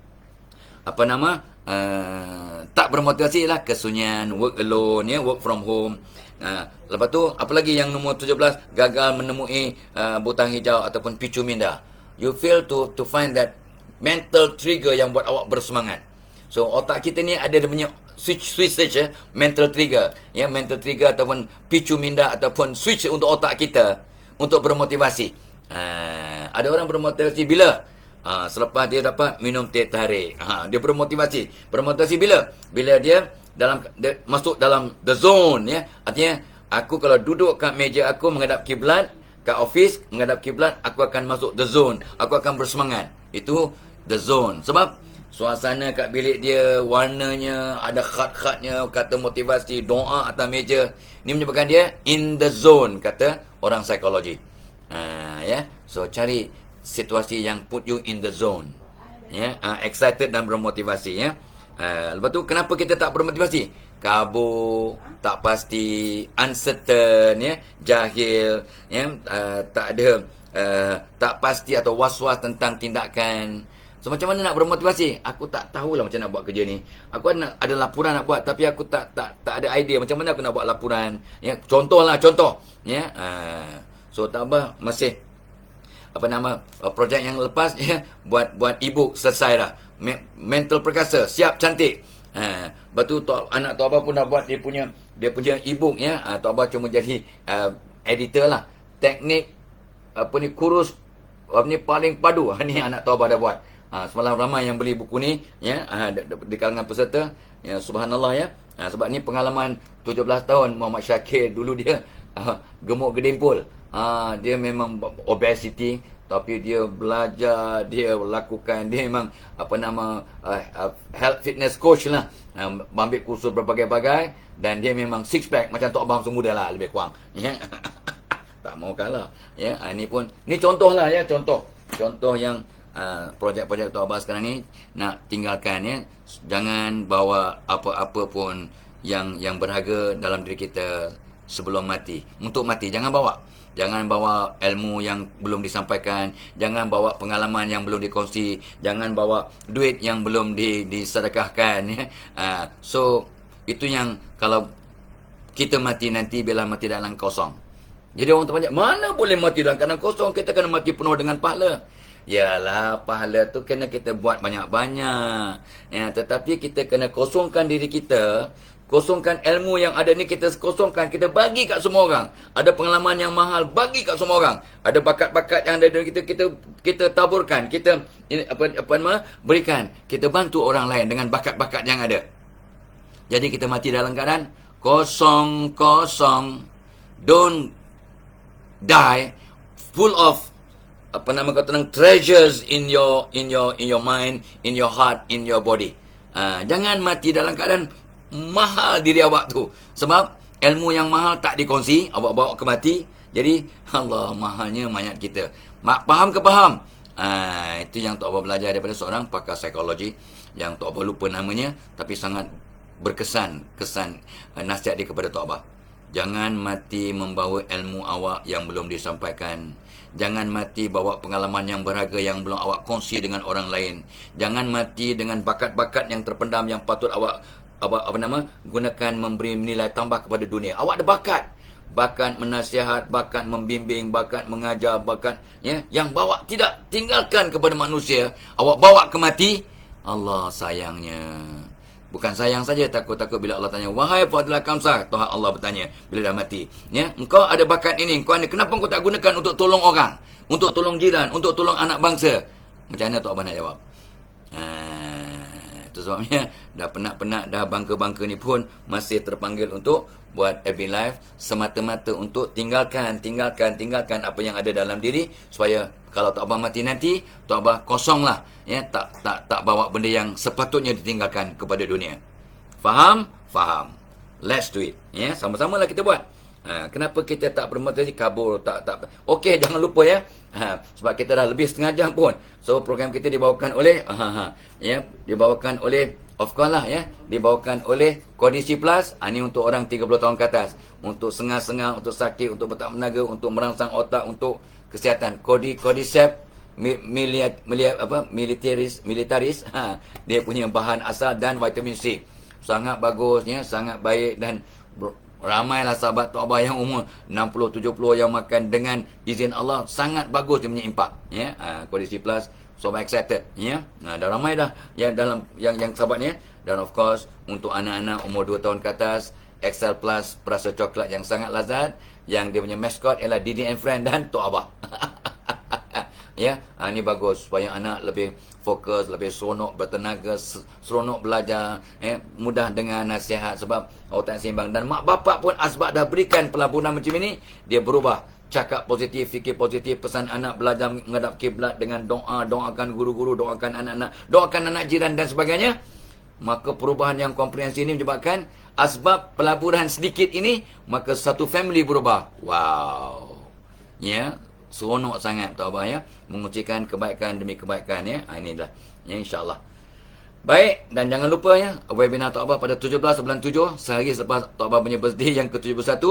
tak bermotivasi lah, kesunyian, work alone, ya, work from home. Lepas tu, apa lagi yang nombor 17, gagal menemui butang hijau ataupun picu minda. You fail to find that mental trigger yang buat awak bersemangat. So, otak kita ni ada dia punya switch ya, mental trigger. Ya, mental trigger ataupun picu minda ataupun switch untuk otak kita untuk bermotivasi. Ada orang bermotivasi bila? Selepas dia dapat minum teh tarik. Dia bermotivasi. Bermotivasi bila? Bila dia masuk dalam the zone, ya. Artinya, aku kalau duduk kat meja aku menghadap kiblat, kat office menghadap kiblat, aku akan masuk the zone. Aku akan bersemangat. Itu the zone. Sebab suasana kat bilik dia, warnanya, ada khat-khatnya, kata motivasi, doa atas meja. Ini menyebabkan dia in the zone, kata orang psikologi. Ya. So, cari situasi yang put you in the zone. Ya, excited dan bermotivasi, ya. Lepas tu, kenapa kita tak bermotivasi? Kabur, tak pasti, uncertain, ya, jahil, ya, tak ada, tak pasti atau was-was tentang tindakan. So, macam mana nak bermotivasi? Aku tak tahulah macam nak buat kerja ni. Aku ada laporan nak buat, tapi aku tak ada idea macam mana aku nak buat laporan. Ya, contoh. Ya, so Tok Abah masih projek yang lepas, ya, buat e-book selesai dah. Mental perkasa, siap, cantik. Lepas tu anak Tok Abah pun dah buat dia punya e-book, ya. Tok Abah cuma jadi editor lah. Teknik kurus paling padu. Ni anak Tok Abah dah buat. Semalam ramai yang beli buku ni, ya, di kalangan peserta, ya, subhanallah, ya. Sebab ni pengalaman 17 tahun Muhammad Syakir. Dulu dia gemuk gedimpul. Dia memang obesity, tapi dia belajar, dia lakukan, dia memang health fitness coach lah. Ambil kursus berbagai-bagai, dan dia memang six pack macam Tok Abah semua muda lah, lebih kurang. Ya. Tak mau kalah. Ya, ni contoh lah, ya, contoh yang projek-projek Tok Abah sekarang ni nak tinggalkan, ya. Jangan bawa apa-apa pun yang berharga dalam diri kita sebelum mati. Untuk mati jangan bawa. Jangan bawa ilmu yang belum disampaikan, jangan bawa pengalaman yang belum dikongsi, jangan bawa duit yang belum disedekahkan, ya. So itu yang kalau kita mati nanti bila mati dalam kosong. Jadi orang terbanyak, mana boleh mati dalam keadaan kosong? Kita kena mati penuh dengan pahala. Yalah, pahala tu kena kita buat banyak-banyak. Ya, tetapi kita kena kosongkan diri kita, kosongkan ilmu yang ada ni, kita kosongkan, kita bagi kat semua orang. Ada pengalaman yang mahal, bagi kat semua orang. Ada bakat-bakat yang ada dari kita taburkan, kita berikan, kita bantu orang lain dengan bakat-bakat yang ada. Jadi kita mati dalam keadaan kosong. Don't die full of treasures in your mind, in your heart, in your body. Jangan mati dalam keadaan mahal diri awak tu. Sebab ilmu yang mahal tak dikongsi, awak bawa ke mati. Jadi Allah, mahalnya mayat kita. Faham ke faham? Itu yang Tok Abah belajar daripada seorang pakar psikologi yang Tok Abah lupa namanya, tapi sangat berkesan nasihat dia kepada Tok Abah. Jangan mati membawa ilmu awak yang belum disampaikan. Jangan mati bawa pengalaman yang berharga yang belum awak kongsi dengan orang lain. Jangan mati dengan bakat-bakat yang terpendam yang patut awak gunakan memberi nilai tambah kepada dunia. Awak ada bakat menasihat, bakat membimbing, bakat mengajar, bakat, ya, yang bawa tidak tinggalkan kepada manusia, awak bawa ke mati. Allah sayangnya Bukan sayang saja, takut-takut bila Allah tanya, wahai Fadilah Kamsah, Tuhan Allah bertanya bila dah mati, ya, engkau ada bakat ini, engkau ada, kenapa engkau tak gunakan untuk tolong orang, untuk tolong jiran, untuk tolong anak bangsa? Macam mana Tok Abah nak jawab? Itu sebabnya dah penat-penat, dah bangka-bangka ni pun masih terpanggil untuk buat FB Live semata-mata untuk tinggalkan apa yang ada dalam diri, supaya kalau Tok Abah mati nanti, Tok Abah kosong lah, ya, tak bawa benda yang sepatutnya ditinggalkan kepada dunia. Faham? Faham. Let's do it. Ya, sama-samalah kita buat. Kenapa kita tak bermotivasi kabur, tak. Okey, jangan lupa ya. Sebab kita dah lebih setengah jam pun. So program kita dibawakan oleh dibawakan oleh, of course lah ya, dibawakan oleh Kondisi Plus. Ini untuk orang 30 tahun ke atas, untuk sengah-sengah, untuk sakit, untuk bertak menaga, untuk merangsang otak, untuk kesihatan. Cordyceps militaris, dia punya bahan asal dan vitamin C. Sangat bagus ya, sangat baik, dan ramailah sahabat Tok Abah yang umur 60-70 yang makan dengan izin Allah. Sangat bagus dia punya impak ya. Kondisi Plus, so excited ya. Dah ramai dah yang dalam yang sahabat ni. Dan of course untuk anak-anak umur 2 tahun ke atas, Excel Plus perasa coklat yang sangat lazat, yang dia punya mascot ialah Didi and Friend dan Tok Abah. Ya, ini bagus supaya anak lebih fokus, lebih seronok bertenaga, seronok belajar, mudah dengan nasihat sebab otak seimbang. Dan mak bapak pun asbab dah berikan pelaburan macam ini, dia berubah. Cakap positif, fikir positif, pesan anak belajar menghadap kiblat dengan doa, doakan guru-guru, doakan anak-anak, doakan anak jiran dan sebagainya. Maka perubahan yang komprehensif ini menyebabkan asbab pelaburan sedikit ini, maka satu family berubah. Wow. Ya, seronok sangat Tok Abah ya, mengucapkan kebaikan demi kebaikan ya. Inilah ya, insya-Allah. Baik, dan jangan lupa ya, webinar Tok Abah pada 17 bulan 7, sehari selepas Tok Abah punya birthday yang ke-71,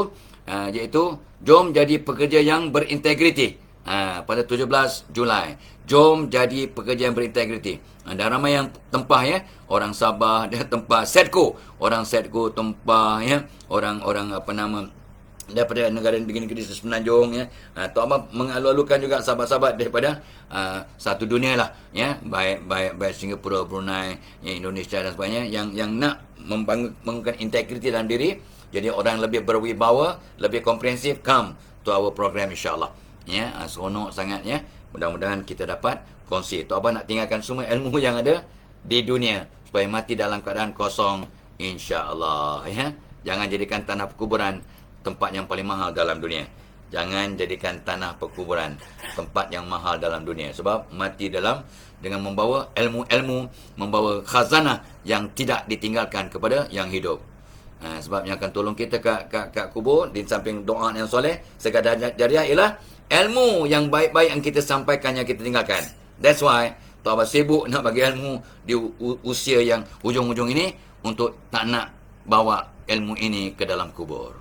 iaitu jom jadi pekerja yang berintegriti. Pada 17 Julai. Jom jadi pekerja yang berintegriti. Dan ramai yang tempah ya, orang Sabah dia tempah Sedco, orang Sedco tempah ya, orang apa nama daripada negara-negara semenanjung ya. Tok Abah mengalu-alukan juga sahabat-sahabat daripada satu dunia lah ya, baik Singapura, Brunei, ya, Indonesia dan sebagainya, yang nak membangunkan integriti dalam diri, jadi orang lebih berwibawa, lebih komprehensif, come to our program insya-Allah. Ya, seronok sangat ya. Mudah-mudahan kita dapat kongsi. Tok Abah nak tinggalkan semua ilmu yang ada di dunia supaya mati dalam keadaan kosong insya-Allah ya. Jangan jadikan tanah perkuburan tempat yang paling mahal dalam dunia. Jangan jadikan tanah perkuburan tempat yang mahal dalam dunia. Sebab mati dengan membawa ilmu-ilmu, membawa khazanah yang tidak ditinggalkan kepada yang hidup. Sebab yang akan tolong kita kat kubur, di samping doa yang soleh, sekadar jariah, ialah ilmu yang baik-baik yang kita sampaikan, yang kita tinggalkan. That's why Tok Abah sibuk nak bagi ilmu di usia yang hujung-hujung ini, untuk tak nak bawa ilmu ini ke dalam kubur.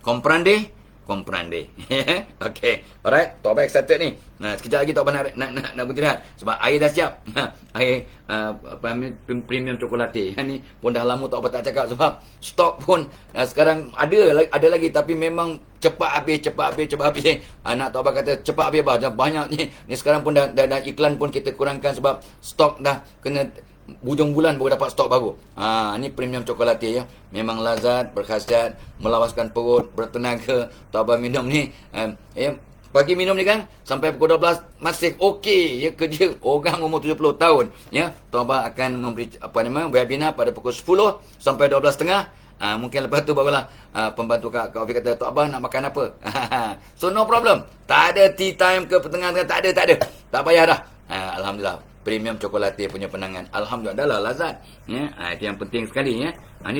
Comprende? Okey. Alright, Tok Abah excited ni. Sekejap lagi Tok Abah nak beristirahat sebab air dah siap. Air premium cokolate. Ni pun dah lama Tok Abah tak cakap sebab stok pun sekarang ada lagi, tapi memang cepat habis. Anak Tok Abah kata cepat habis bah. Banyak ni sekarang pun dah iklan pun kita kurangkan sebab stok dah kena hujung bulan baru dapat stok baru. Ni premium cokolate ya. Memang lazat, berkhasiat, melawaskan perut, bertenaga. Tok Abah minum ni pagi minum ni kan sampai pukul 12 masih okey ya, kerja orang umur 70 tahun ya. Tok Abah akan memberi webinar pada pukul 10 sampai 12.30. Mungkin lepas tu barulah pembantu Kak Ofi kata, Tok Abah nak makan apa? So no problem. Tak ada tea time ke pertengahan, tak ada. Tak payah dah. Alhamdulillah. Premium cokolate punya penangan. Alhamdulillah, dah lah lazat. Ya, itu yang penting sekali ya. Ni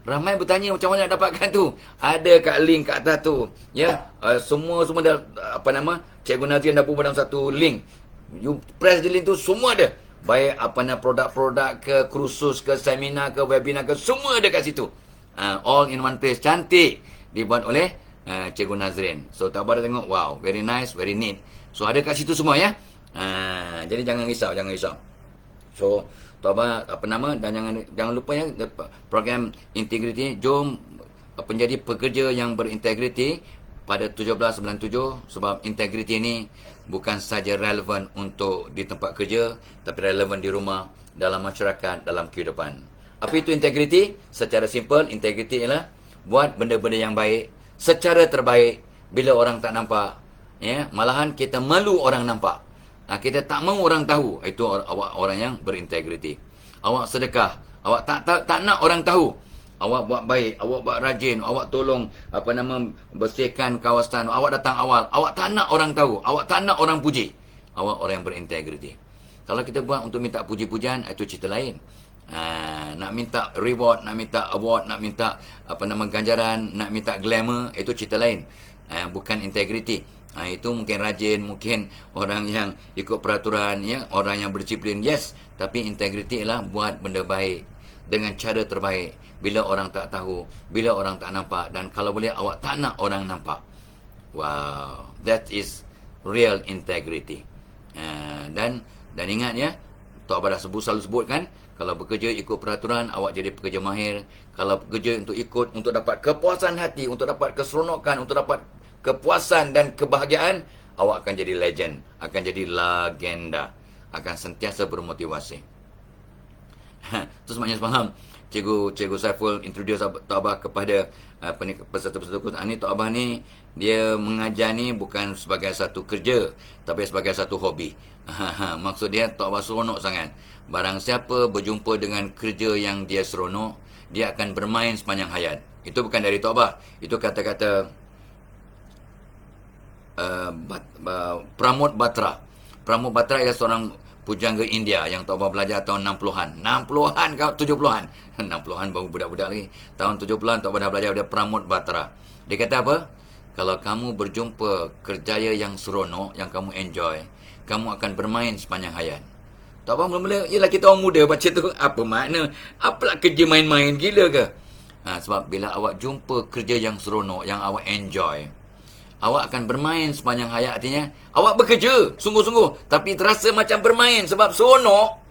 ramai bertanya macam mana nak dapatkan tu. Ada kat link kat atas tu. Ya, semua dah Cikgu Nazrin dah buat dalam satu link. You press the link tu, semua ada. Baik produk-produk ke, kursus ke, seminar ke, webinar ke, semua ada kat situ. All in one place. Cantik. Dibuat oleh Cikgu Nazrin. So Tok Abah dah tengok, wow, very nice, very neat. So ada kat situ semua ya. Jadi jangan risau. So Tok Abah dan jangan lupa ya, program integriti. Jom menjadi pekerja yang berintegriti. pada 1797 sebab integriti ini bukan saja relevan untuk di tempat kerja tapi relevan di rumah, dalam masyarakat, dalam kehidupan. Apa itu integriti? Secara simple, integriti ialah buat benda-benda yang baik secara terbaik bila orang tak nampak. Ya, malahan kita malu orang nampak. Kita tak mahu orang tahu. Itu awak orang yang berintegriti. Awak sedekah, awak tak nak orang tahu. Awak buat baik, awak buat rajin, awak tolong bersihkan kawasan, awak datang awal. Awak tak nak orang tahu, awak tak nak orang puji. Awak orang yang berintegriti. Kalau kita buat untuk minta puji-pujian, itu cerita lain. Nak minta reward, nak minta award, nak minta ganjaran, nak minta glamour, itu cerita lain. Bukan integriti. Itu mungkin rajin, mungkin orang yang ikut peraturan, ya, orang yang berdisiplin, yes. Tapi integriti ialah buat benda baik dengan cara terbaik bila orang tak tahu, bila orang tak nampak, dan kalau boleh awak tak nak orang nampak. Wow, that is real integrity. Dan ingat ya, Tok Abah dah selalu sebutkan, kalau bekerja ikut peraturan, awak jadi pekerja mahir. Kalau bekerja untuk dapat kepuasan hati, untuk dapat keseronokan, untuk dapat kepuasan dan kebahagiaan, awak akan jadi legend, akan jadi legenda, akan sentiasa bermotivasi. Terus maknanya faham, Cikgu Saiful introduce Tok Abah kepada peserta-peserta kursus ni. Tok Abah ni, dia mengajar ni bukan sebagai satu kerja, tapi sebagai satu hobi. Maksud dia, Tok Abah seronok sangat. Barang siapa berjumpa dengan kerja yang dia seronok, dia akan bermain sepanjang hayat. Itu bukan dari Tok Abah. Itu kata-kata Pramod Batra. Pramod Batra ialah seorang pujangga India yang Tok Abah belajar tahun 60-an. 60-an ke 70-an? 60-an baru budak-budak lagi. Tahun 70-an Tok Abah dah belajar dari Pramod Batra. Dia kata apa? Kalau kamu berjumpa kerjaya yang seronok, yang kamu enjoy, kamu akan bermain sepanjang hayat. Tok Abah mula-mula, yelah kita orang muda baca tu, apa makna? Apalah kerja main-main, gila ke? Sebab bila awak jumpa kerja yang seronok, yang awak enjoy, awak akan bermain sepanjang hayat. Artinya awak bekerja sungguh-sungguh tapi terasa macam bermain sebab seronok.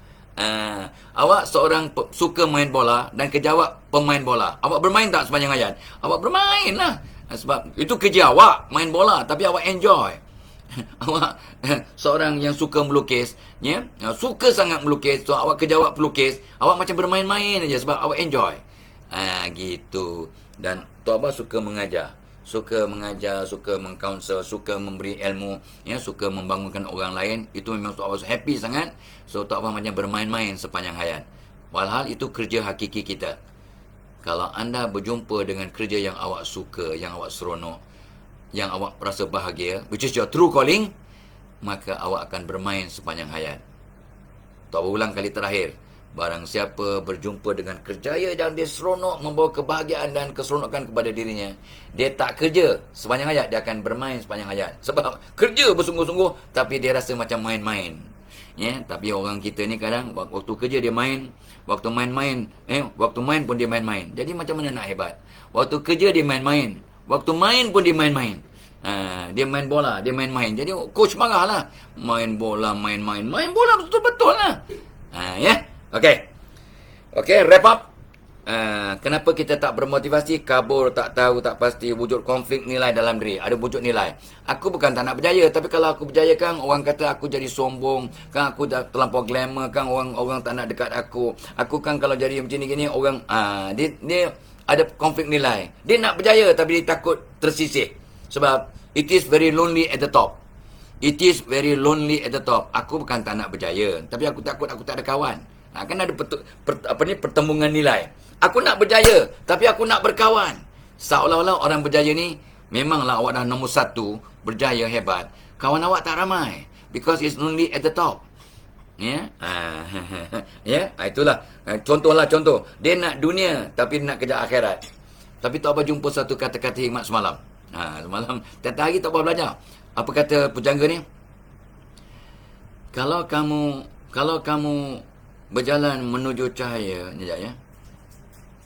Awak seorang suka main bola dan kerja awak pemain bola. Awak bermain tak sepanjang hayat? Awak bermain lah. Sebab itu kerja awak, main bola, tapi awak enjoy. Awak seorang yang suka melukis, ya, suka sangat melukis, so awak kerja awak pelukis, awak macam bermain-main aja sebab awak enjoy. Gitu. Dan Tok Abah suka mengajar, suka mengkaunsel, suka memberi ilmu, ya, suka membangunkan orang lain. Itu memang Tok Abah happy sangat. So Tok Abah macam bermain-main sepanjang hayat. Walhal itu kerja hakiki kita. Kalau anda berjumpa dengan kerja yang awak suka, yang awak seronok, yang awak rasa bahagia, which is your true calling, maka awak akan bermain sepanjang hayat. Tok Abah ulang kali terakhir. Barang siapa berjumpa dengan kerjaya yang dia seronok, membawa kebahagiaan dan keseronokan kepada dirinya, dia tak kerja sepanjang hayat, dia akan bermain sepanjang hayat. Sebab kerja bersungguh-sungguh, tapi dia rasa macam main-main. Ya, tapi orang kita ni kadang waktu kerja dia main, waktu main-main, waktu main pun dia main-main. Jadi macam mana nak hebat? Waktu kerja dia main-main, waktu main pun dia main-main. Dia main bola, dia main-main. Jadi coach marah lah. Main bola, main-main. Main bola betul-betul lah. Ya. Okey, wrap up. Kenapa kita tak bermotivasi? Kabur, tak tahu, tak pasti, wujud konflik nilai dalam diri. Ada wujud nilai. Aku bukan tak nak berjaya, tapi kalau aku berjaya kan, orang kata aku jadi sombong, kan aku dah terlampau glamour, kan orang tak nak dekat aku. Aku kan kalau jadi macam ni gini, orang dia ada konflik nilai. Dia nak berjaya tapi dia takut tersisih. Sebab it is very lonely at the top. It is very lonely at the top. Aku bukan tak nak berjaya, tapi aku takut aku tak ada kawan. Kan ada pertembungan nilai. Aku nak berjaya, tapi aku nak berkawan. Seolah-olah orang berjaya ni, memanglah awak dah nombor 1, berjaya, hebat. Kawan awak tak ramai. Because it's only at the top. Ya, itulah. Contoh. Dia nak dunia, tapi dia nak kejar akhirat. Tapi Tok Abah jumpa satu kata-kata hikmat semalam. Semalam, tiap hari Tok Abah belajar. Apa kata pujangga ni? Kalau kamu berjalan menuju cahaya, ya.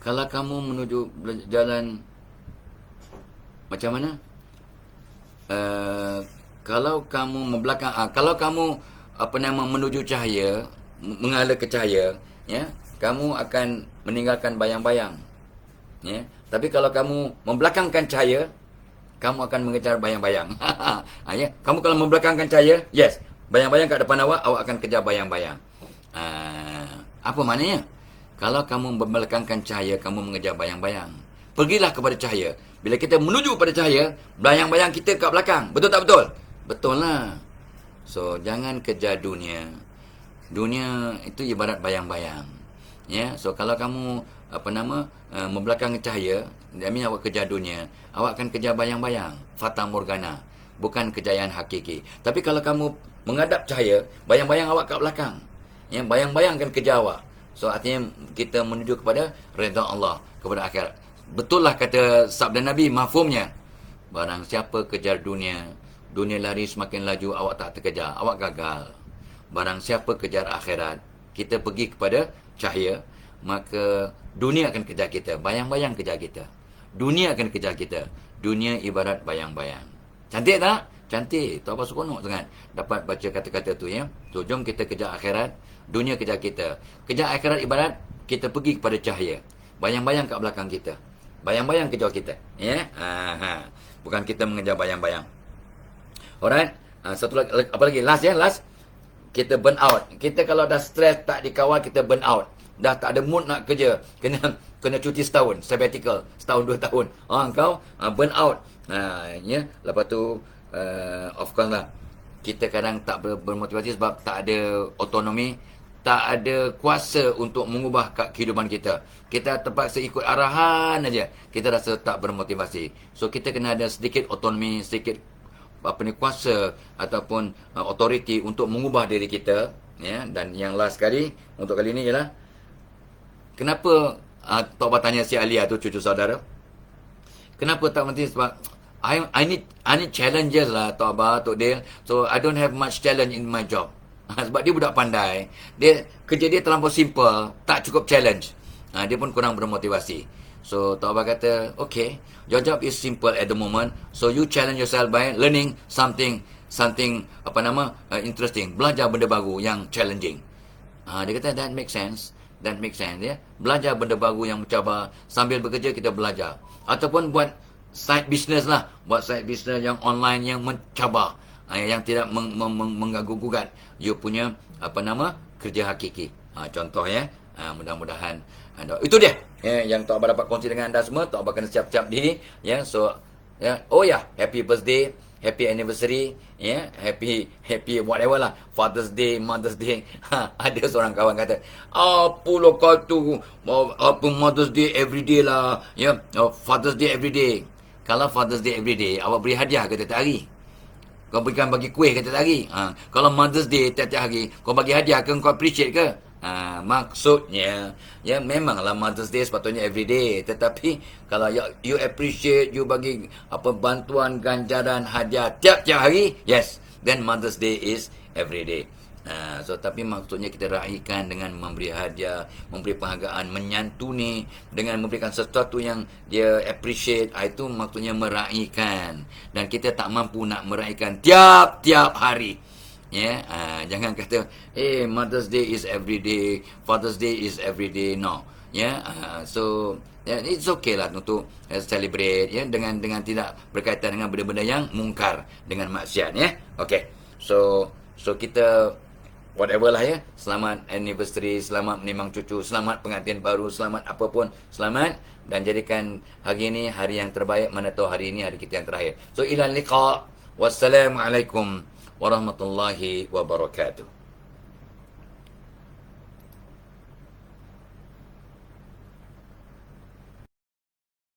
Kalau kamu menuju jalan macam mana? Kalau kamu membelakang, kalau kamu menuju cahaya, mengalir ke cahaya, ya, kamu akan meninggalkan bayang-bayang. Ya. Tapi kalau kamu membelakangkan cahaya, kamu akan mengejar bayang-bayang. Ya, kamu kalau membelakangkan cahaya, yes, bayang-bayang kat depan awak akan kejar bayang-bayang. Apa maknanya? Kalau kamu membelakangkan cahaya, kamu mengejar bayang-bayang. Pergilah kepada cahaya. Bila kita menuju pada cahaya, bayang-bayang kita kat belakang. Betul tak betul? Betul lah. So, jangan kejar dunia. Dunia itu ibarat bayang-bayang. Ya, so kalau kamu membelakang cahaya, I awak kejar dunia, awak akan kejar bayang-bayang, fata morgana, bukan kejayaan hakiki. Tapi kalau kamu menghadap cahaya, bayang-bayang awak kat belakang. Ya, bayang-bayang akan kejar awak. So artinya kita menuju kepada redha Allah, kepada akhirat. Betul lah kata sabda Nabi, mafhumnya. Barang siapa kejar dunia, dunia lari semakin laju, awak tak terkejar, awak gagal. Barang siapa kejar akhirat, kita pergi kepada cahaya, maka dunia akan kejar kita, bayang-bayang kejar kita. Dunia akan kejar kita. Dunia ibarat bayang-bayang. Cantik tak? Cantik. Tak apa seronok sangat dapat baca kata-kata tu, ya. So, jom kita kejar akhirat, dunia kejar kita. Kejar akhirat ibarat kita pergi kepada cahaya. Bayang-bayang kat belakang kita. Bayang-bayang kejar kita, ya. Bukan kita mengejar bayang-bayang. Alright. Satu lagi, apa lagi? Last, ya, last. Kita burn out. Kita kalau dah stres, tak dikawal, kita burn out. Dah tak ada mood nak kerja. Kena cuti setahun. Sabbatical. Setahun, 2 tahun. Kau burn out. Ya. Lepas tu, of course lah. Kita kadang tak bermotivasi sebab tak ada otonomi. Tak ada kuasa untuk mengubah kehidupan kita. Kita terpaksa ikut arahan aja. Kita rasa tak bermotivasi. So, kita kena ada sedikit otonomi, sedikit kuasa ataupun authority untuk mengubah diri kita, ya. Dan yang last sekali untuk kali ini ialah kenapa Tok Abah tanya si Alia tu, cucu saudara, kenapa tak berhenti? Sebab I need challenges lah, Tok Abah, Tok Dale. So I don't have much challenge in my job. Sebab dia budak pandai, kerja dia terlampau simple, tak cukup challenge. Dia pun kurang bermotivasi. So Tok Abah kata, okay, your job is simple at the moment, so you challenge yourself by learning something interesting. Belajar benda baru yang challenging. Dia kata that makes sense, ya. Belajar benda baru yang mencabar, sambil bekerja kita belajar. Ataupun buat side business lah, buat side business yang online yang mencabar, yang tidak mengganggu-gugat you punya kerja hakiki. Contoh, ya. Mudah-mudahan itu dia, ya, yang Tok Abah dapat kongsi dengan anda semua. Tok Abah kena siap-siap diri, ya. So, ya, happy birthday, happy anniversary, ya, happy whatever lah, Father's Day, Mother's Day. Ada seorang kawan kata, apa lah kata Mother's Day every day lah, ya, Father's Day every day. Kalau Father's Day every day, awak beri hadiah ke tiap hari? Kau berikan bagi kuih ke tiap hari? Kalau Mother's Day tiap hari, kau bagi hadiah ke, kau appreciate ke? Maksudnya, ya, memanglah Mother's Day sepatutnya everyday. Tetapi kalau you appreciate, you bagi bantuan, ganjaran, hadiah tiap-tiap hari, yes, then Mother's Day is everyday. So tapi maksudnya kita raikan dengan memberi hadiah, memberi penghargaan, menyantuni dengan memberikan sesuatu yang dia appreciate. Itu maksudnya meraikan. Dan kita tak mampu nak meraikan tiap-tiap hari. Ya, jangan kata Mother's Day is every day, Father's Day is every day. No, ya. So it's okay lah untuk celebrate, ya, dengan tidak berkaitan dengan benda-benda yang mungkar, dengan maksiat, ya. Okay. So kita whatever lah, ya. Selamat anniversary, selamat menimang cucu, selamat pengantin baru, selamat apapun, selamat, dan jadikan hari ini hari yang terbaik. Mana tahu hari ini hari kita yang terakhir. So ilal liqa. Wassalamualaikum warahmatullahi wabarakatuh.